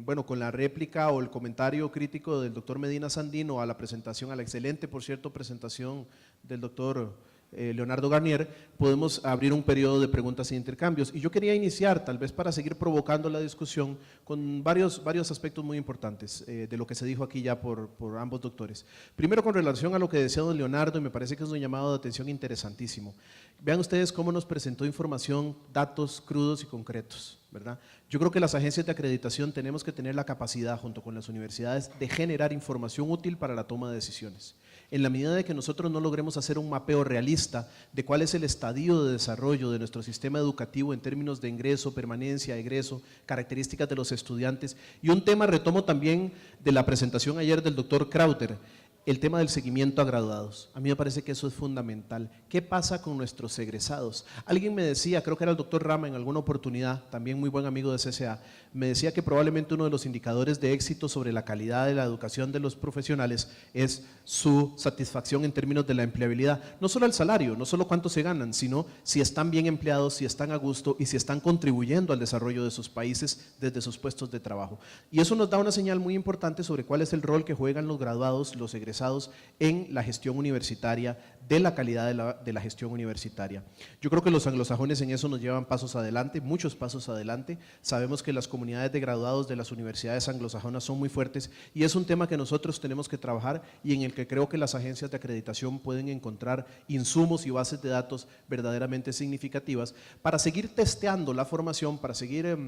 bueno, con la réplica o el comentario crítico del doctor Medina Sandino a la presentación, a la excelente, por cierto, presentación del doctor Leonardo Garnier, podemos abrir un periodo de preguntas e intercambios. Y yo quería iniciar, tal vez para seguir provocando la discusión, con varios aspectos muy importantes de lo que se dijo aquí ya por ambos doctores. Primero, con relación a lo que decía don Leonardo, y me parece que es un llamado de atención interesantísimo. Vean ustedes cómo nos presentó información, datos crudos y concretos, ¿verdad? Yo creo que las agencias de acreditación tenemos que tener la capacidad, junto con las universidades, de generar información útil para la toma de decisiones. En la medida de que nosotros no logremos hacer un mapeo realista de cuál es el estadio de desarrollo de nuestro sistema educativo en términos de ingreso, permanencia, egreso, características de los estudiantes, y un tema, retomo también de la presentación ayer del doctor Krauter, el tema del seguimiento a graduados. A mí me parece que eso es fundamental. ¿Qué pasa con nuestros egresados? Alguien me decía, creo que era el doctor Rama en alguna oportunidad, también muy buen amigo de CCA, me decía que probablemente uno de los indicadores de éxito sobre la calidad de la educación de los profesionales es su satisfacción en términos de la empleabilidad. No solo el salario, no solo cuánto se ganan, sino si están bien empleados, si están a gusto y si están contribuyendo al desarrollo de sus países desde sus puestos de trabajo. Y eso nos da una señal muy importante sobre cuál es el rol que juegan los graduados, los egresados, egresados en la gestión universitaria, de la calidad de la gestión universitaria. Yo creo que los anglosajones en eso nos llevan pasos adelante, muchos pasos adelante. Sabemos que las comunidades de graduados de las universidades anglosajonas son muy fuertes y es un tema que nosotros tenemos que trabajar y en el que creo que las agencias de acreditación pueden encontrar insumos y bases de datos verdaderamente significativas para seguir testeando la formación, para seguir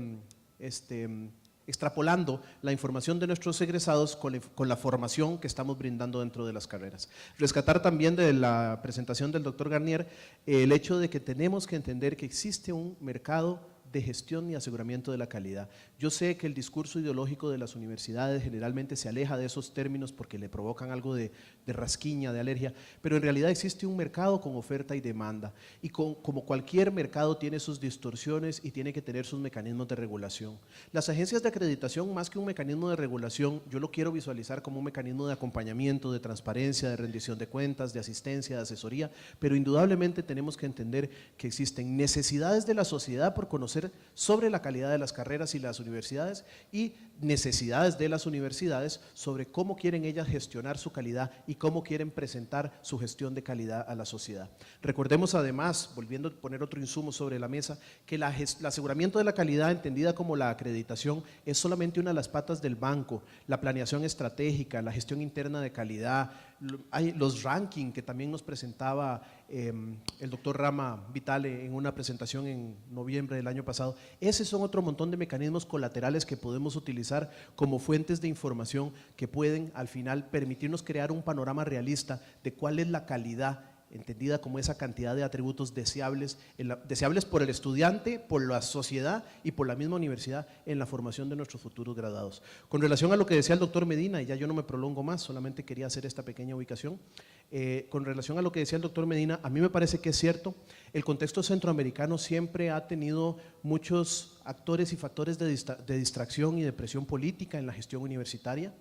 extrapolando la información de nuestros egresados con la formación que estamos brindando dentro de las carreras. Rescatar también de la presentación del doctor Garnier el hecho de que tenemos que entender que existe un mercado de gestión y aseguramiento de la calidad. Yo sé que el discurso ideológico de las universidades generalmente se aleja de esos términos porque le provocan algo de rasquiña, de alergia, pero en realidad existe un mercado con oferta y demanda y como cualquier mercado tiene sus distorsiones y tiene que tener sus mecanismos de regulación. Las agencias de acreditación, más que un mecanismo de regulación, yo lo quiero visualizar como un mecanismo de acompañamiento, de transparencia, de rendición de cuentas, de asistencia, de asesoría, pero indudablemente tenemos que entender que existen necesidades de la sociedad por conocer sobre la calidad de las carreras y las universidades y necesidades de las universidades sobre cómo quieren ellas gestionar su calidad y cómo quieren presentar su gestión de calidad a la sociedad. Recordemos además, volviendo a poner otro insumo sobre la mesa, que el aseguramiento de la calidad, entendida como la acreditación, es solamente una de las patas del banco, la planeación estratégica, la gestión interna de calidad, hay los rankings que también nos presentaba el doctor Rama Vitale en una presentación en noviembre del año pasado. Esos son otro montón de mecanismos colaterales que podemos utilizar como fuentes de información que pueden al final permitirnos crear un panorama realista de cuál es la calidad, entendida como esa cantidad de atributos deseables, deseables por el estudiante, por la sociedad y por la misma universidad en la formación de nuestros futuros graduados. Con relación a lo que decía el doctor Medina, y ya yo no me prolongo más, solamente quería hacer esta pequeña ubicación, con relación a lo que decía el doctor Medina, a mí me parece que es cierto, el contexto centroamericano siempre ha tenido muchos actores y factores de distracción y de presión política en la gestión universitaria.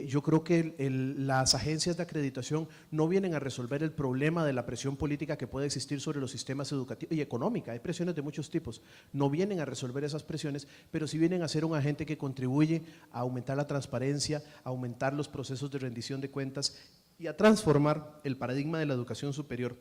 Yo creo que las agencias de acreditación no vienen a resolver el problema de la presión política que puede existir sobre los sistemas educativos y económica, hay presiones de muchos tipos, no vienen a resolver esas presiones, pero sí vienen a ser un agente que contribuye a aumentar la transparencia, a aumentar los procesos de rendición de cuentas y a transformar el paradigma de la educación superior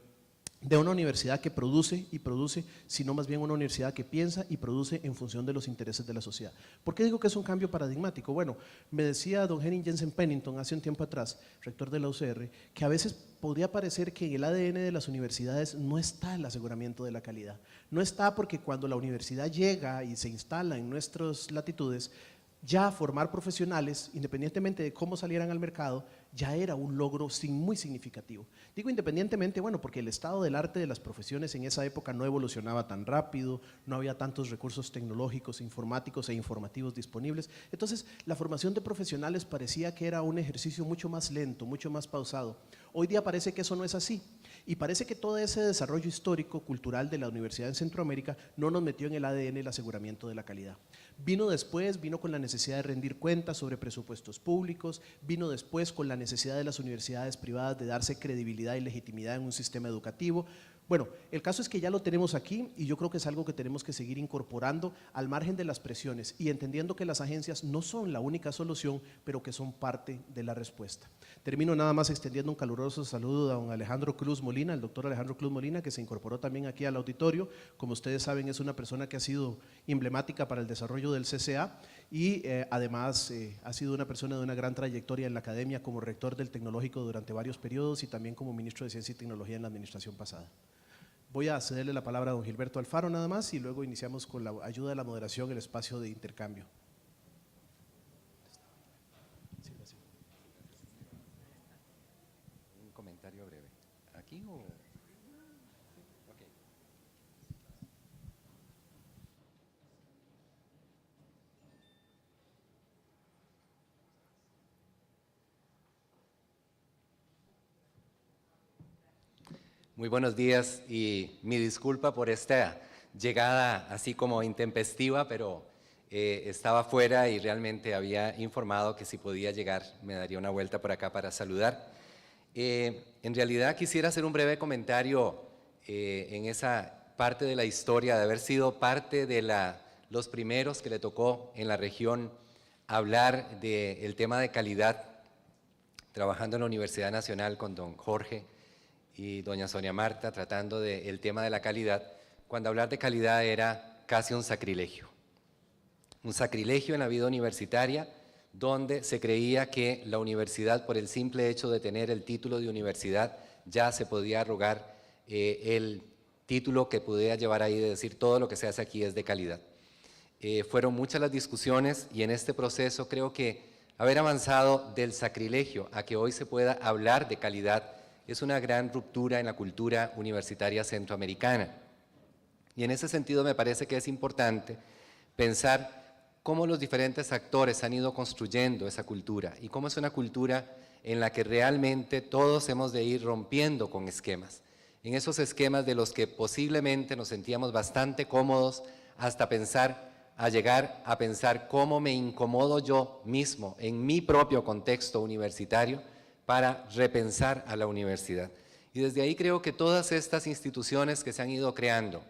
de una universidad que produce y produce, sino más bien una universidad que piensa y produce en función de los intereses de la sociedad. ¿Por qué digo que es un cambio paradigmático? Bueno, me decía don Henning Jensen Pennington hace un tiempo atrás, rector de la UCR, que a veces podría parecer que en el ADN de las universidades no está el aseguramiento de la calidad. No está porque cuando la universidad llega y se instala en nuestras latitudes, ya formar profesionales, independientemente de cómo salieran al mercado, ya era un logro muy significativo. Digo independientemente, bueno, porque el estado del arte de las profesiones en esa época no evolucionaba tan rápido, no había tantos recursos tecnológicos, informáticos e informativos disponibles. Entonces, la formación de profesionales parecía que era un ejercicio mucho más lento, mucho más pausado. Hoy día parece que eso no es así. Y parece que todo ese desarrollo histórico, cultural de la universidad en Centroamérica no nos metió en el ADN el aseguramiento de la calidad. Vino después, vino con la necesidad de rendir cuentas sobre presupuestos públicos, vino después con la necesidad de las universidades privadas de darse credibilidad y legitimidad en un sistema educativo. Bueno, el caso es que ya lo tenemos aquí y yo creo que es algo que tenemos que seguir incorporando al margen de las presiones y entendiendo que las agencias no son la única solución, pero que son parte de la respuesta. Termino nada más extendiendo un caluroso saludo a don Alejandro Cruz Molina, el doctor Alejandro Cruz Molina, que se incorporó también aquí al auditorio. Como ustedes saben, es una persona que ha sido emblemática para el desarrollo del CCA y además ha sido una persona de una gran trayectoria en la academia como rector del Tecnológico durante varios periodos y también como ministro de Ciencia y Tecnología en la administración pasada. Voy a cederle la palabra a don Gilberto Alfaro nada más y luego iniciamos con la ayuda de la moderación el espacio de intercambio. Un comentario breve. ¿Aquí o...? Okay. Muy buenos días y mi disculpa por esta llegada así como intempestiva, pero estaba fuera y realmente había informado que si podía llegar me daría una vuelta por acá para saludar. En realidad quisiera hacer un breve comentario en esa parte de la historia de haber sido parte de los primeros que le tocó en la región hablar del tema de calidad trabajando en la Universidad Nacional con don Jorge y doña Sonia Marta, tratando del tema de la calidad, cuando hablar de calidad era casi un sacrilegio. Un sacrilegio en la vida universitaria, donde se creía que la universidad, por el simple hecho de tener el título de universidad, ya se podía arrogar el título que pudiera llevar ahí de decir todo lo que se hace aquí es de calidad. Fueron muchas las discusiones y en este proceso creo que haber avanzado del sacrilegio a que hoy se pueda hablar de calidad es una gran ruptura en la cultura universitaria centroamericana. Y en ese sentido me parece que es importante pensar cómo los diferentes actores han ido construyendo esa cultura y cómo es una cultura en la que realmente todos hemos de ir rompiendo con esquemas. En esos esquemas de los que posiblemente nos sentíamos bastante cómodos hasta llegar a pensar cómo me incomodo yo mismo en mi propio contexto universitario para repensar a la universidad. Y desde ahí creo que todas estas instituciones que se han ido creando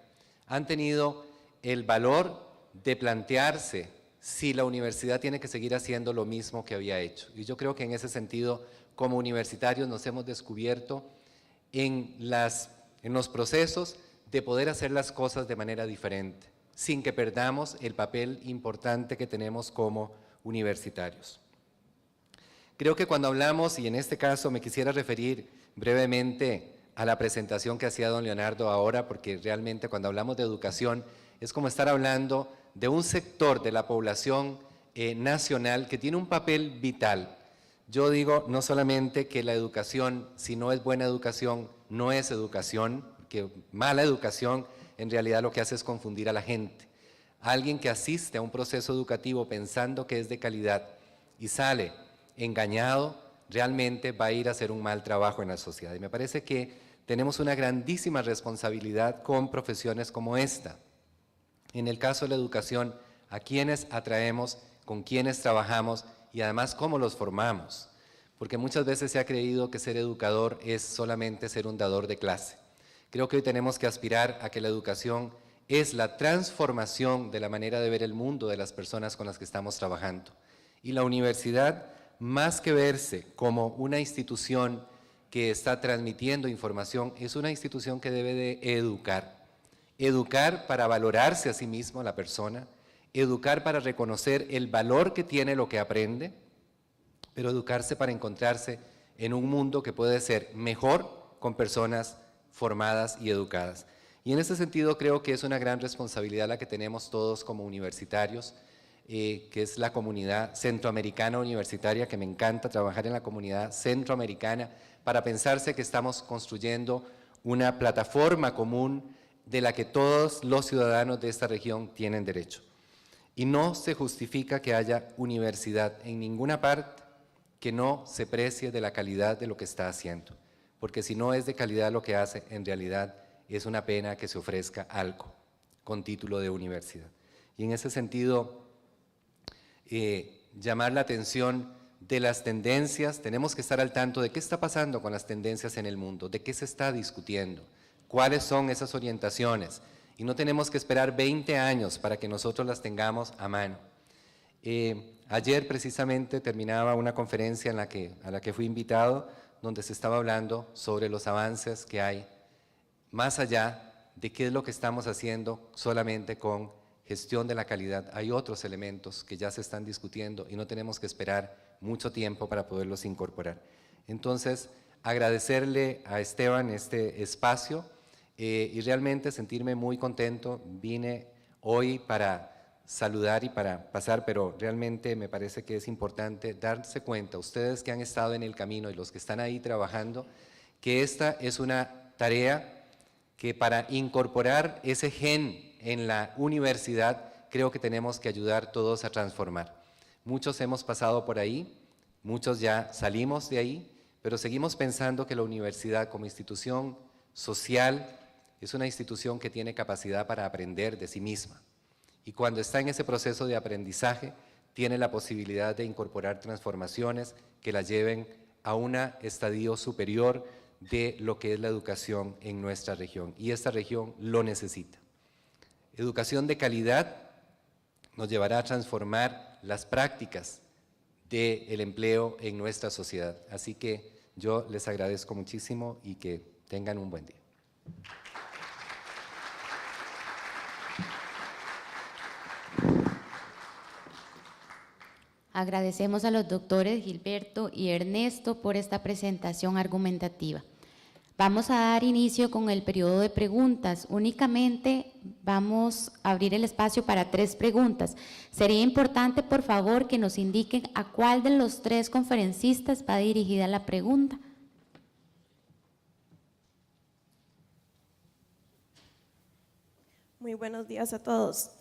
han tenido el valor de plantearse si la universidad tiene que seguir haciendo lo mismo que había hecho. Y yo creo que en ese sentido, como universitarios, nos hemos descubierto en los procesos de poder hacer las cosas de manera diferente, sin que perdamos el papel importante que tenemos como universitarios. Creo que cuando hablamos, y en este caso me quisiera referir brevemente a la presentación que hacía don Leonardo ahora, porque realmente cuando hablamos de educación es como estar hablando de un sector de la población nacional que tiene un papel vital. Yo digo no solamente que la educación, si no es buena educación, no es educación, que mala educación en realidad lo que hace es confundir a la gente. Alguien que asiste a un proceso educativo pensando que es de calidad y sale engañado, realmente va a ir a hacer un mal trabajo en la sociedad. Y me parece que tenemos una grandísima responsabilidad con profesiones como esta. En el caso de la educación, a quienes atraemos, con quienes trabajamos y además cómo los formamos. Porque muchas veces se ha creído que ser educador es solamente ser un dador de clase. Creo que hoy tenemos que aspirar a que la educación es la transformación de la manera de ver el mundo de las personas con las que estamos trabajando. Y la universidad, más que verse como una institución que está transmitiendo información, es una institución que debe de educar. Educar para valorarse a sí mismo la persona, educar para reconocer el valor que tiene lo que aprende, pero educarse para encontrarse en un mundo que puede ser mejor con personas formadas y educadas. Y en ese sentido creo que es una gran responsabilidad la que tenemos todos como universitarios, que es la comunidad centroamericana universitaria, que me encanta trabajar en la comunidad centroamericana para pensarse que estamos construyendo una plataforma común de la que todos los ciudadanos de esta región tienen derecho. Y no se justifica que haya universidad en ninguna parte que no se precie de la calidad de lo que está haciendo, porque si no es de calidad lo que hace, en realidad es una pena que se ofrezca algo con título de universidad. Y en ese sentido, llamar la atención de las tendencias, tenemos que estar al tanto de qué está pasando con las tendencias en el mundo, de qué se está discutiendo, cuáles son esas orientaciones, y no tenemos que esperar 20 años para que nosotros las tengamos a mano. Ayer precisamente terminaba una conferencia a la que fui invitado, donde se estaba hablando sobre los avances que hay, más allá de qué es lo que estamos haciendo solamente con gestión de la calidad. Hay otros elementos que ya se están discutiendo y no tenemos que esperar mucho tiempo para poderlos incorporar. Entonces, agradecerle a Esteban este espacio y realmente sentirme muy contento. Vine hoy para saludar y para pasar, pero realmente me parece que es importante darse cuenta, ustedes que han estado en el camino y los que están ahí trabajando, que esta es una tarea que para incorporar ese gen en la universidad, creo que tenemos que ayudar todos a transformar. Muchos hemos pasado por ahí, muchos ya salimos de ahí, pero seguimos pensando que la universidad como institución social es una institución que tiene capacidad para aprender de sí misma. Y cuando está en ese proceso de aprendizaje, tiene la posibilidad de incorporar transformaciones que la lleven a un estadio superior de lo que es la educación en nuestra región. Y esta región lo necesita. Educación de calidad nos llevará a transformar las prácticas del empleo en nuestra sociedad. Así que yo les agradezco muchísimo y que tengan un buen día. Agradecemos a los doctores Gilberto y Ernesto por esta presentación argumentativa. Vamos a dar inicio con el periodo de preguntas. Únicamente vamos a abrir el espacio para 3 preguntas. Sería importante, por favor, que nos indiquen a cuál de los 3 conferencistas va dirigida la pregunta. Muy buenos días a todos.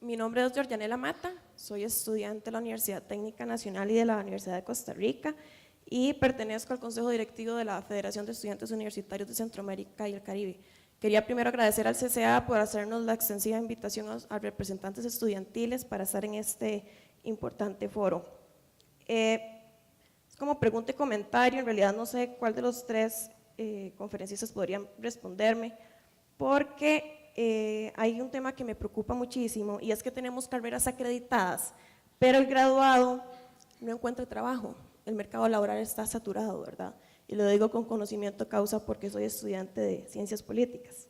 Mi nombre es Georgianela Mata, soy estudiante de la Universidad Técnica Nacional y de la Universidad de Costa Rica y pertenezco al Consejo Directivo de la Federación de Estudiantes Universitarios de Centroamérica y el Caribe. Quería primero agradecer al CCA por hacernos la extensiva invitación a representantes estudiantiles para estar en este importante foro. Es como pregunta y comentario, en realidad no sé cuál de los 3 conferencistas podrían responderme, porque hay un tema que me preocupa muchísimo y es que tenemos carreras acreditadas, pero el graduado no encuentra trabajo, el mercado laboral está saturado, ¿verdad? Y lo digo con conocimiento de causa porque soy estudiante de ciencias políticas.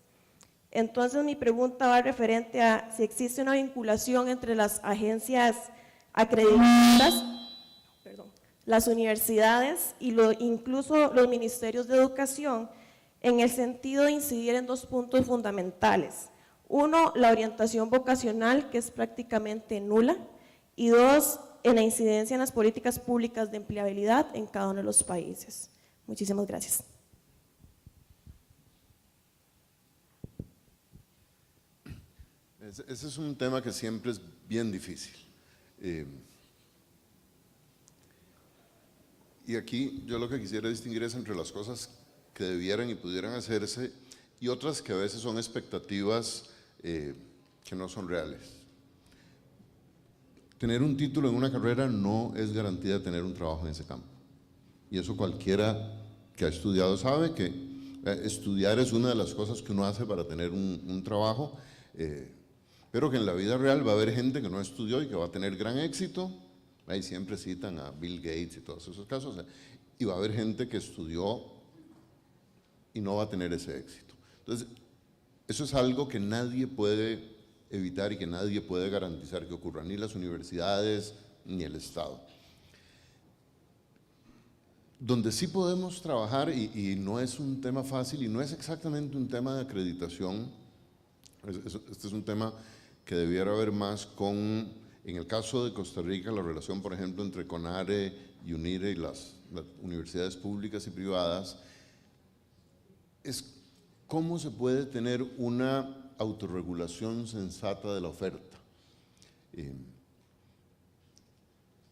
Entonces mi pregunta va referente a si existe una vinculación entre las agencias acreditadas, las universidades y incluso los ministerios de educación, en el sentido de incidir en 2 puntos fundamentales. 1, la orientación vocacional, que es prácticamente nula, y 2, en la incidencia en las políticas públicas de empleabilidad en cada uno de los países. Muchísimas gracias. Ese es un tema que siempre es bien difícil. Y aquí yo lo que quisiera distinguir es entre las cosas que debieran y pudieran hacerse y otras que a veces son expectativas que no son reales. Tener un título en una carrera no es garantía de tener un trabajo en ese campo. Y eso cualquiera que ha estudiado sabe que estudiar es una de las cosas que uno hace para tener un trabajo, pero que en la vida real va a haber gente que no estudió y que va a tener gran éxito. Ahí siempre citan a Bill Gates y todos esos casos. Y va a haber gente que estudió y no va a tener ese éxito. Entonces, eso es algo que nadie puede evitar y que nadie puede garantizar que ocurra, ni las universidades ni el Estado. Donde sí podemos trabajar, y no es un tema fácil y no es exactamente un tema de acreditación, este es un tema que debiera haber más con, en el caso de Costa Rica, la relación, por ejemplo, entre CONARE y UNIRE y las universidades públicas y privadas, es cómo se puede tener una autorregulación sensata de la oferta.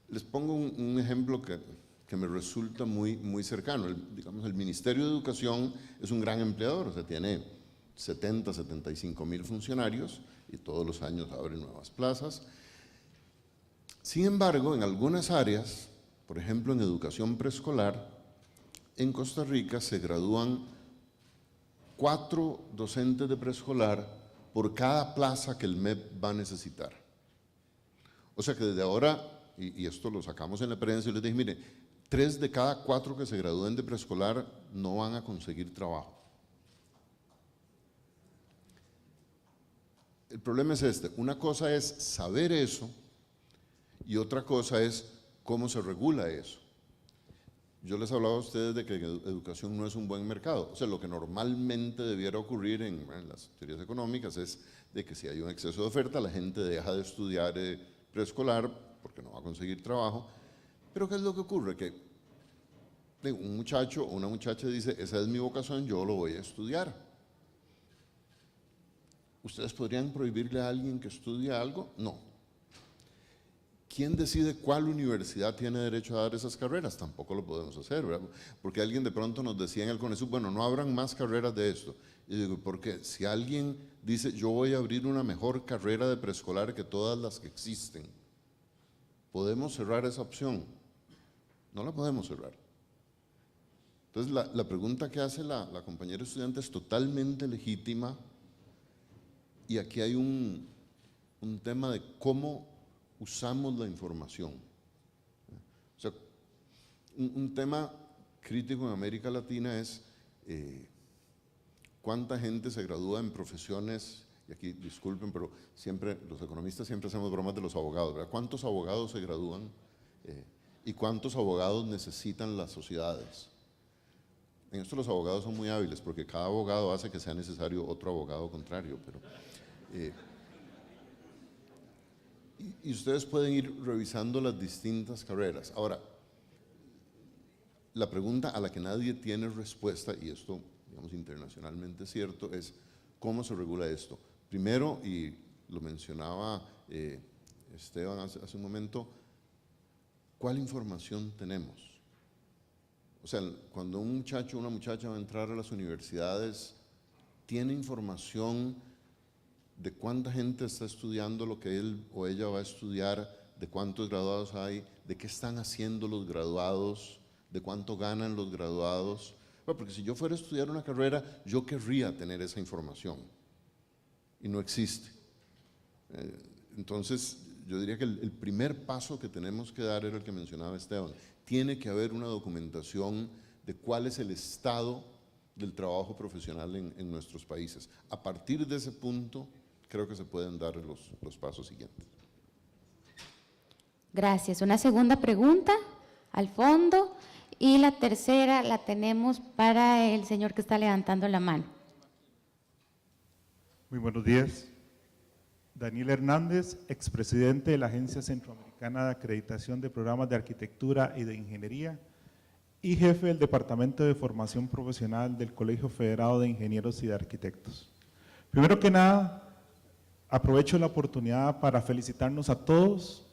Les pongo un ejemplo que me resulta muy cercano. Digamos, el Ministerio de Educación es un gran empleador, o sea, tiene 70, 75 mil funcionarios y todos los años abre nuevas plazas. Sin embargo, en algunas áreas, por ejemplo en educación preescolar, en Costa Rica se gradúan 4 docentes de preescolar por cada plaza que el MEP va a necesitar. O sea que desde ahora, y esto lo sacamos en la prensa y les dije, mire, 3 de cada 4 que se gradúen de preescolar no van a conseguir trabajo. El problema es este, una cosa es saber eso y otra cosa es cómo se regula eso. Yo les hablaba a ustedes de que educación no es un buen mercado. O sea, lo que normalmente debiera ocurrir en las teorías económicas es de que si hay un exceso de oferta, la gente deja de estudiar preescolar porque no va a conseguir trabajo. Pero ¿qué es lo que ocurre? Que un muchacho o una muchacha dice, esa es mi vocación, yo lo voy a estudiar. ¿Ustedes podrían prohibirle a alguien que estudie algo? No. ¿Quién decide cuál universidad tiene derecho a dar esas carreras? Tampoco lo podemos hacer, ¿verdad? Porque alguien de pronto nos decía en el CONESUB, bueno, no habrán más carreras de esto. Y digo, ¿por qué? Si alguien dice, yo voy a abrir una mejor carrera de preescolar que todas las que existen, ¿podemos cerrar esa opción? No la podemos cerrar. Entonces, la pregunta que hace la compañera estudiante es totalmente legítima y aquí hay un tema de cómo usamos la información. Un tema crítico en América Latina es cuánta gente se gradúa en profesiones, y aquí disculpen, pero siempre, los economistas siempre hacemos bromas de los abogados, ¿verdad? ¿Cuántos abogados se gradúan y cuántos abogados necesitan las sociedades? En esto los abogados son muy hábiles, porque cada abogado hace que sea necesario otro abogado contrario, pero… y ustedes pueden ir revisando las distintas carreras. Ahora, la pregunta a la que nadie tiene respuesta, y esto, digamos, internacionalmente es cierto, es ¿cómo se regula esto? Primero, y lo mencionaba Esteban hace un momento, ¿cuál información tenemos? O sea, cuando un muchacho o una muchacha va a entrar a las universidades, ¿tiene información de cuánta gente está estudiando lo que él o ella va a estudiar, de cuántos graduados hay, de qué están haciendo los graduados, de cuánto ganan los graduados? Bueno, porque si yo fuera a estudiar una carrera, yo querría tener esa información y no existe. Entonces, yo diría que el primer paso que tenemos que dar era el que mencionaba Esteban. Tiene que haber una documentación de cuál es el estado del trabajo profesional en nuestros países. A partir de ese punto, creo que se pueden dar los pasos siguientes. Gracias. Una segunda pregunta al fondo y la tercera la tenemos para el señor que está levantando la mano. Muy buenos días. Daniel Hernández, expresidente de la Agencia Centroamericana de Acreditación de Programas de Arquitectura y de Ingeniería y jefe del Departamento de Formación Profesional del Colegio Federado de Ingenieros y de Arquitectos. Primero que nada, aprovecho la oportunidad para felicitarnos a todos,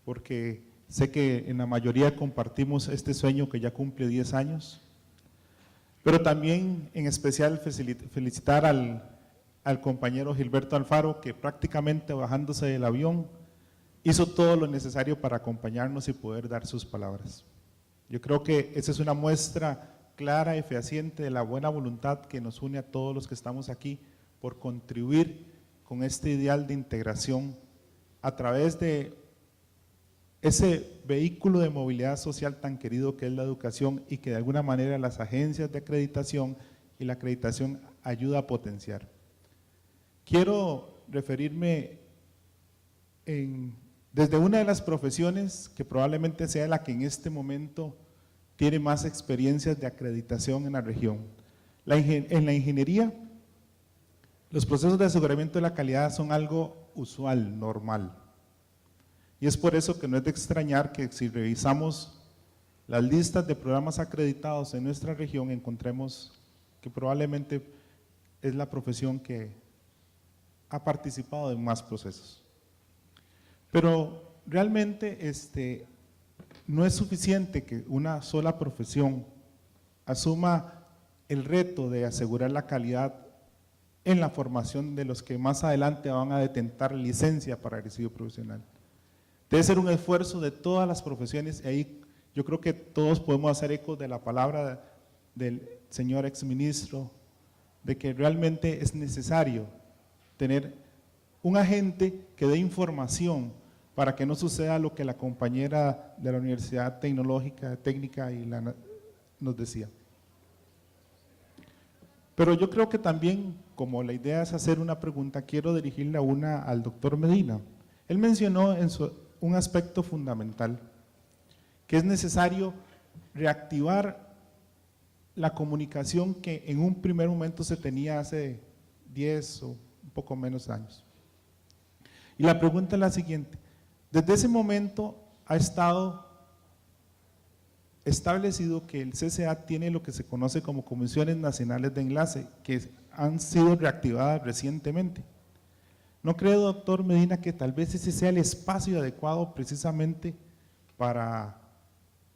porque sé que en la mayoría compartimos este sueño que ya cumple 10 años, pero también en especial felicitar al compañero Gilberto Alfaro, que prácticamente bajándose del avión hizo todo lo necesario para acompañarnos y poder dar sus palabras. Yo creo que esa es una muestra clara y fehaciente de la buena voluntad que nos une a todos los que estamos aquí por contribuir con este ideal de integración a través de ese vehículo de movilidad social tan querido que es la educación y que de alguna manera las agencias de acreditación y la acreditación ayuda a potenciar. Quiero referirme desde una de las profesiones que probablemente sea la que en este momento tiene más experiencias de acreditación en la región. En la ingeniería, los procesos de aseguramiento de la calidad son algo usual, normal. Y es por eso que no es de extrañar que si revisamos las listas de programas acreditados en nuestra región, encontremos que probablemente es la profesión que ha participado en más procesos. Pero realmente no es suficiente que una sola profesión asuma el reto de asegurar la calidad en la formación de los que más adelante van a detentar licencia para ejercicio profesional. Debe ser un esfuerzo de todas las profesiones y ahí yo creo que todos podemos hacer eco de la palabra del señor exministro, de que realmente es necesario tener un agente que dé información para que no suceda lo que la compañera de la Universidad Tecnológica, Técnica nos decía. Pero yo creo que también, como la idea es hacer una pregunta, quiero dirigirle al doctor Medina. Él mencionó un aspecto fundamental, que es necesario reactivar la comunicación que en un primer momento se tenía hace 10 o un poco menos años. Y la pregunta es la siguiente: desde ese momento ha estado establecido que el CCA tiene lo que se conoce como comisiones nacionales de enlace, que han sido reactivadas recientemente. ¿No cree, doctor Medina, que tal vez ese sea el espacio adecuado precisamente para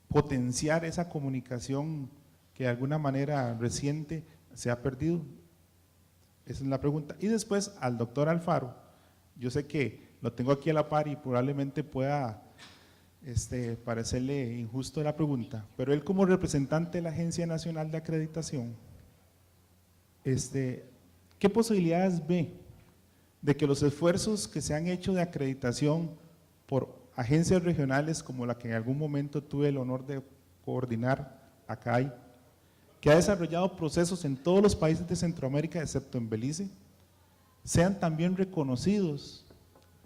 potenciar esa comunicación que de alguna manera reciente se ha perdido? Esa es la pregunta. Y después al doctor Alfaro, yo sé que lo tengo aquí a la par y probablemente pueda parecerle injusto la pregunta, pero él como representante de la Agencia Nacional de Acreditación, ¿qué posibilidades ve de que los esfuerzos que se han hecho de acreditación por agencias regionales como la que en algún momento tuve el honor de coordinar ACAI, que ha desarrollado procesos en todos los países de Centroamérica, excepto en Belice, sean también reconocidos,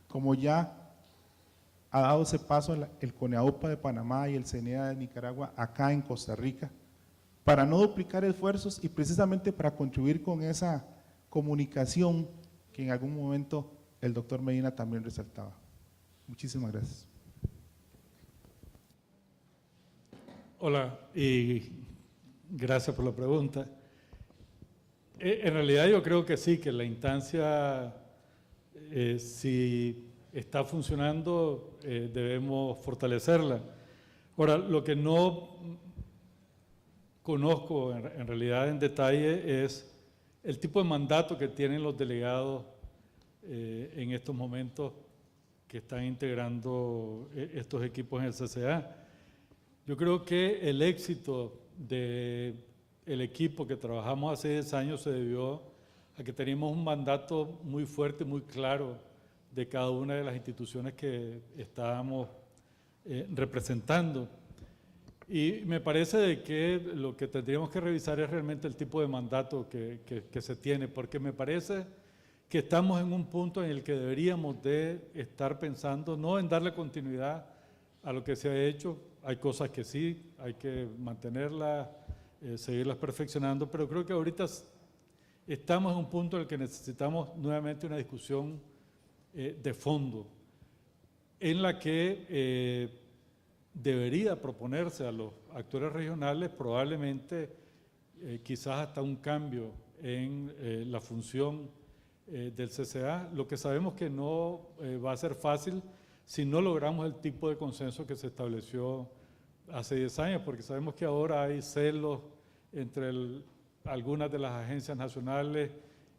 como ya ha dado ese paso el CONEAUPA de Panamá y el CENEA de Nicaragua acá en Costa Rica, para no duplicar esfuerzos y precisamente para contribuir con esa comunicación que en algún momento el doctor Medina también resaltaba. Muchísimas gracias. Hola, y gracias por la pregunta. En realidad yo creo que sí, que la instancia, si está funcionando, debemos fortalecerla. Ahora, lo que no conozco en realidad en detalle es el tipo de mandato que tienen los delegados en estos momentos que están integrando estos equipos en el CCA. Yo creo que el éxito del equipo que trabajamos hace 10 años se debió a que teníamos un mandato muy fuerte, muy claro de cada una de las instituciones que estábamos representando. Y me parece de que lo que tendríamos que revisar es realmente el tipo de mandato que se tiene, porque me parece que estamos en un punto en el que deberíamos de estar pensando no en darle continuidad a lo que se ha hecho. Hay cosas que sí, hay que mantenerlas, seguirlas perfeccionando, pero creo que ahorita estamos en un punto en el que necesitamos nuevamente una discusión de fondo, en la que debería proponerse a los actores regionales probablemente quizás hasta un cambio en la función del CCA, lo que sabemos que no va a ser fácil si no logramos el tipo de consenso que se estableció hace 10 años, porque sabemos que ahora hay celos entre algunas de las agencias nacionales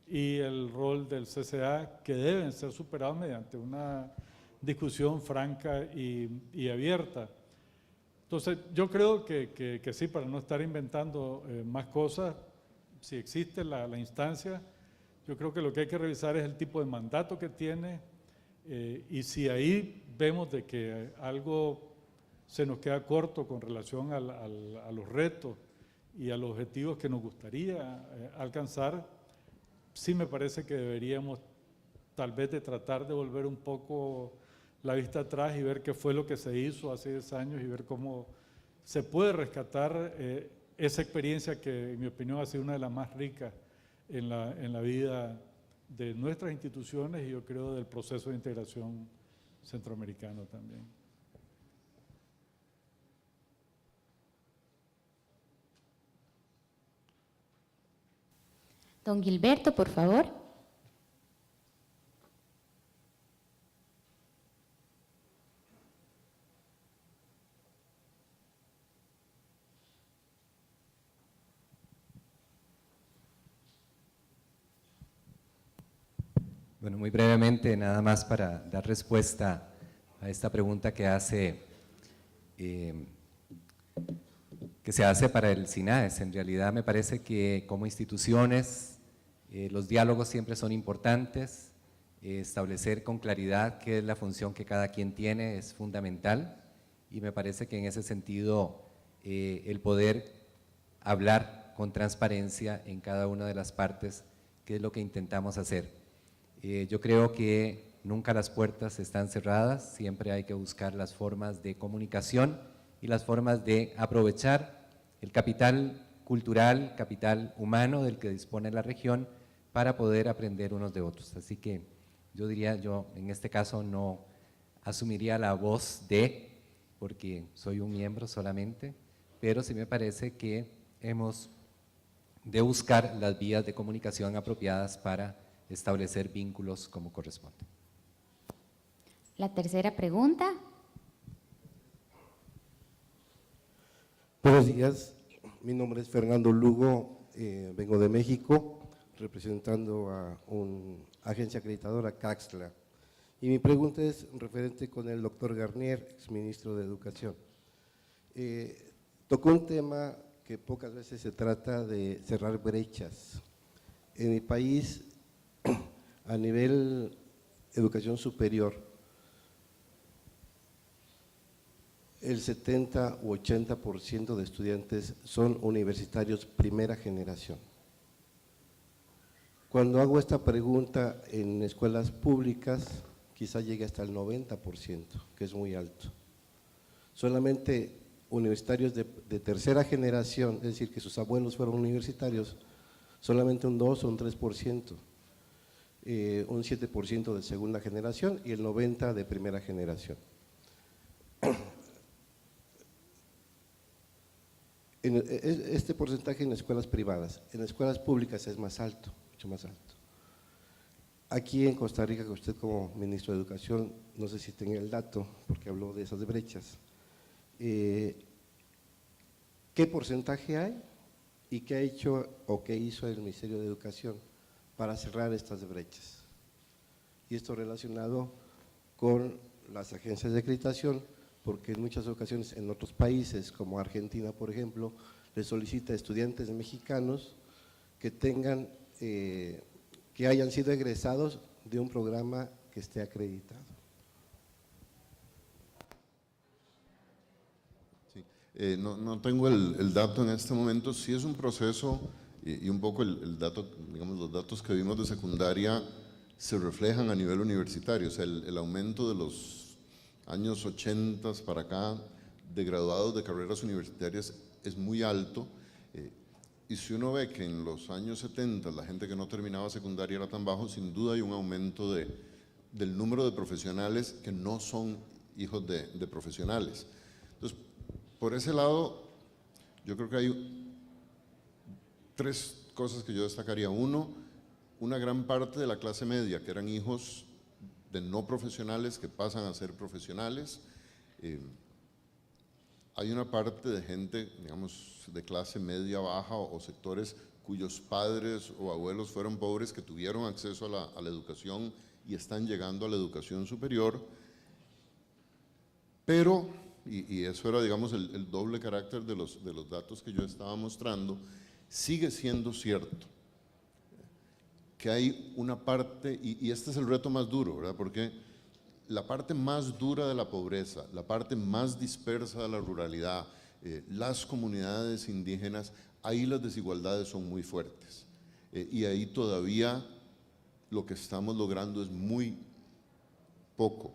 y el rol del CCA que deben ser superados mediante una discusión franca y abierta. Entonces, yo creo que sí, para no estar inventando más cosas, si existe la instancia, yo creo que lo que hay que revisar es el tipo de mandato que tiene y si ahí vemos de que algo se nos queda corto con relación a los retos y a los objetivos que nos gustaría alcanzar, sí me parece que deberíamos tal vez de tratar de volver un poco la vista atrás y ver qué fue lo que se hizo hace 10 años y ver cómo se puede rescatar esa experiencia que en mi opinión ha sido una de las más ricas en la vida de nuestras instituciones y yo creo del proceso de integración centroamericano también. Don Gilberto, por favor. Bueno, muy brevemente, nada más para dar respuesta a esta pregunta que se hace para el SINAES. En realidad me parece que como instituciones los diálogos siempre son importantes, establecer con claridad qué es la función que cada quien tiene es fundamental y me parece que en ese sentido el poder hablar con transparencia en cada una de las partes, que es lo que intentamos hacer. Yo creo que nunca las puertas están cerradas, siempre hay que buscar las formas de comunicación y las formas de aprovechar el capital cultural, capital humano del que dispone la región para poder aprender unos de otros. Así que yo diría, yo en este caso no asumiría la voz de, porque soy un miembro solamente, pero sí me parece que hemos de buscar las vías de comunicación apropiadas para establecer vínculos como corresponde. La tercera pregunta. Buenos días, mi nombre es Fernando Lugo, vengo de México, representando a una agencia acreditadora, Caxtla. Y mi pregunta es referente con el doctor Garnier, exministro de Educación. Tocó un tema que pocas veces se trata de cerrar brechas. En mi país, a nivel educación superior, el 70 u 80% de estudiantes son universitarios primera generación. Cuando hago esta pregunta en escuelas públicas, quizá llegue hasta el 90%, que es muy alto. Solamente universitarios de tercera generación, es decir, que sus abuelos fueron universitarios, solamente un 2 o un 3%, un 7% de segunda generación y el 90% de primera generación. Este porcentaje en escuelas privadas, en escuelas públicas es más alto, mucho más alto. Aquí en Costa Rica, que usted como ministro de Educación, no sé si tenga el dato, porque habló de esas brechas, ¿qué porcentaje hay y qué ha hecho o qué hizo el Ministerio de Educación para cerrar estas brechas? Y esto relacionado con las agencias de acreditación, porque en muchas ocasiones en otros países, como Argentina, por ejemplo, le solicita a estudiantes mexicanos que tengan, que hayan sido egresados de un programa que esté acreditado. Sí. No tengo el dato en este momento, sí es un proceso y un poco el dato, digamos, los datos que vimos de secundaria se reflejan a nivel universitario, o sea, el aumento de los años 80 para acá de graduados de carreras universitarias es muy alto, y si uno ve que en los años 70 la gente que no terminaba secundaria era tan bajo, sin duda hay un aumento del número de profesionales que no son hijos de profesionales. Entonces, por ese lado, yo creo que hay tres cosas que yo destacaría. Uno, una gran parte de la clase media que eran hijos de no profesionales que pasan a ser profesionales. Hay una parte de gente, digamos, de clase media baja o sectores cuyos padres o abuelos fueron pobres, que tuvieron acceso a la educación y están llegando a la educación superior, pero, y eso era, digamos, el doble carácter de los datos que yo estaba mostrando, sigue siendo cierto que hay una parte, y este es el reto más duro, ¿verdad? Porque la parte más dura de la pobreza, la parte más dispersa de la ruralidad, las comunidades indígenas, ahí las desigualdades son muy fuertes. Y ahí todavía lo que estamos logrando es muy poco.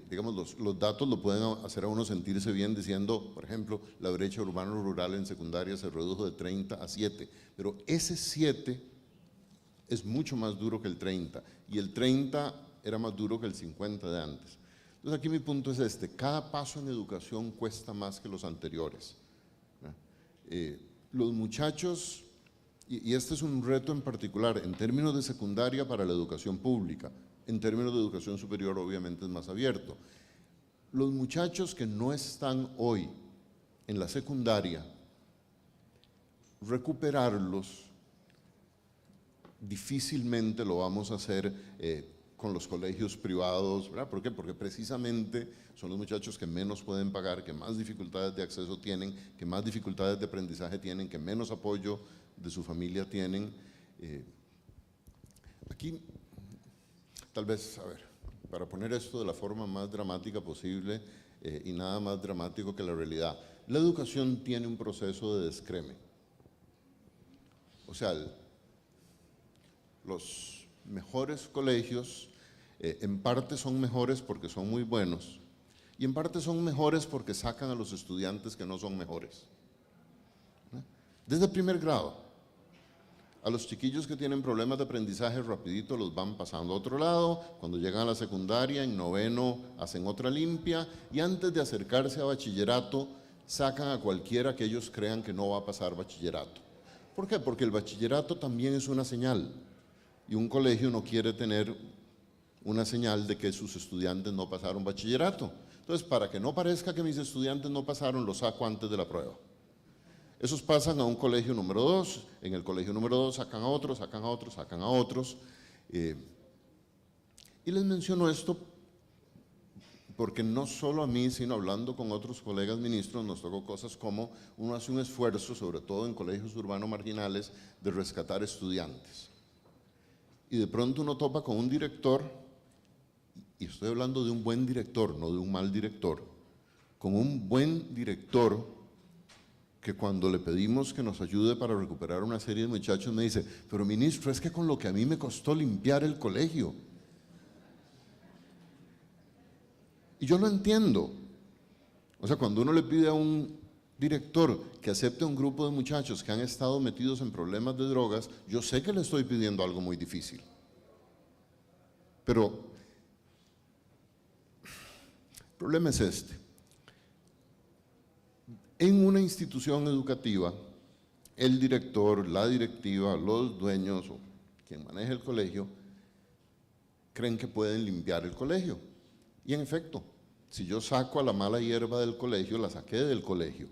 Digamos, los datos lo pueden hacer a uno sentirse bien diciendo, por ejemplo, la brecha urbano-rural en secundaria se redujo de 30 a 7, pero ese 7 es mucho más duro que el 30, y el 30 era más duro que el 50 de antes. Entonces aquí mi punto es este: cada paso en educación cuesta más que los anteriores. Los muchachos, y este es un reto en particular, en términos de secundaria para la educación pública, en términos de educación superior obviamente es más abierto. Los muchachos que no están hoy en la secundaria, recuperarlos difícilmente lo vamos a hacer con los colegios privados, ¿verdad? ¿Por qué? Porque precisamente son los muchachos que menos pueden pagar, que más dificultades de acceso tienen, que más dificultades de aprendizaje tienen, que menos apoyo de su familia tienen. Aquí, tal vez, a ver, para poner esto de la forma más dramática posible, y nada más dramático que la realidad, la educación tiene un proceso de descreme. O sea, los mejores colegios en parte son mejores porque son muy buenos, y en parte son mejores porque sacan a los estudiantes que no son mejores. Desde el primer grado, a los chiquillos que tienen problemas de aprendizaje rapidito los van pasando a otro lado, cuando llegan a la secundaria, en noveno hacen otra limpia, y antes de acercarse a bachillerato sacan a cualquiera que ellos crean que no va a pasar bachillerato. ¿Por qué? Porque el bachillerato también es una señal. Y un colegio no quiere tener una señal de que sus estudiantes no pasaron bachillerato. Entonces, para que no parezca que mis estudiantes no pasaron, los saco antes de la prueba. Esos pasan a un colegio número 2, en el colegio número 2 sacan a otros, sacan a otros, sacan a otros. Y les menciono esto porque no solo a mí, sino hablando con otros colegas ministros, nos tocó cosas como uno hace un esfuerzo, sobre todo en colegios urbanos marginales, de rescatar estudiantes. Y de pronto uno topa con un director, y estoy hablando de un buen director, no de un mal director, con un buen director que cuando le pedimos que nos ayude para recuperar una serie de muchachos me dice, pero ministro, es que con lo que a mí me costó limpiar el colegio. Y yo lo entiendo. O sea, cuando uno le pide a un director que acepte un grupo de muchachos que han estado metidos en problemas de drogas, yo sé que le estoy pidiendo algo muy difícil. Pero el problema es este. En una institución educativa, el director, la directiva, los dueños o quien maneja el colegio, creen que pueden limpiar el colegio. Y en efecto, si yo saco a la mala hierba del colegio, la saqué del colegio,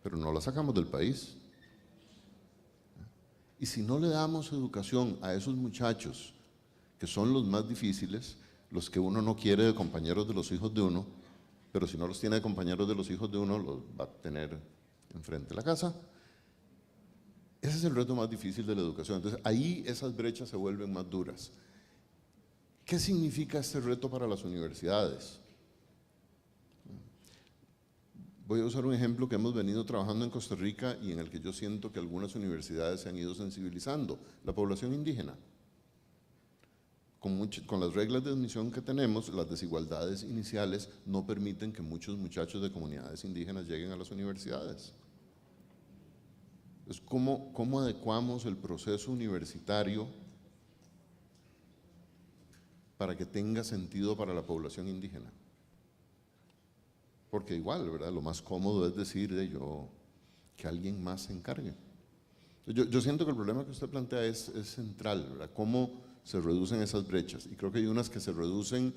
pero no la sacamos del país. Y si no le damos educación a esos muchachos, que son los más difíciles, los que uno no quiere de compañeros de los hijos de uno, pero si no los tiene de compañeros de los hijos de uno, los va a tener enfrente de la casa. Ese es el reto más difícil de la educación. Entonces, ahí esas brechas se vuelven más duras. ¿Qué significa este reto para las universidades? Voy a usar un ejemplo que hemos venido trabajando en Costa Rica y en el que yo siento que algunas universidades se han ido sensibilizando, la población indígena. Con las reglas de admisión que tenemos, las desigualdades iniciales no permiten que muchos muchachos de comunidades indígenas lleguen a las universidades. Entonces, ¿cómo adecuamos el proceso universitario para que tenga sentido para la población indígena? Porque igual, ¿verdad? Lo más cómodo es decir que alguien más se encargue. Yo siento que el problema que usted plantea es central, ¿verdad? ¿Cómo se reducen esas brechas? Y creo que hay unas que se reducen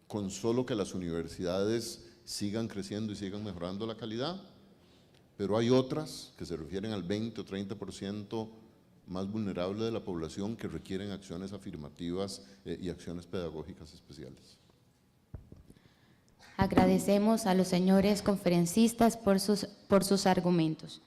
con solo que las universidades sigan creciendo y sigan mejorando la calidad, pero hay otras que se refieren al 20 o 30% más vulnerable de la población que requieren acciones afirmativas y acciones pedagógicas especiales. Agradecemos a los señores conferencistas por sus argumentos.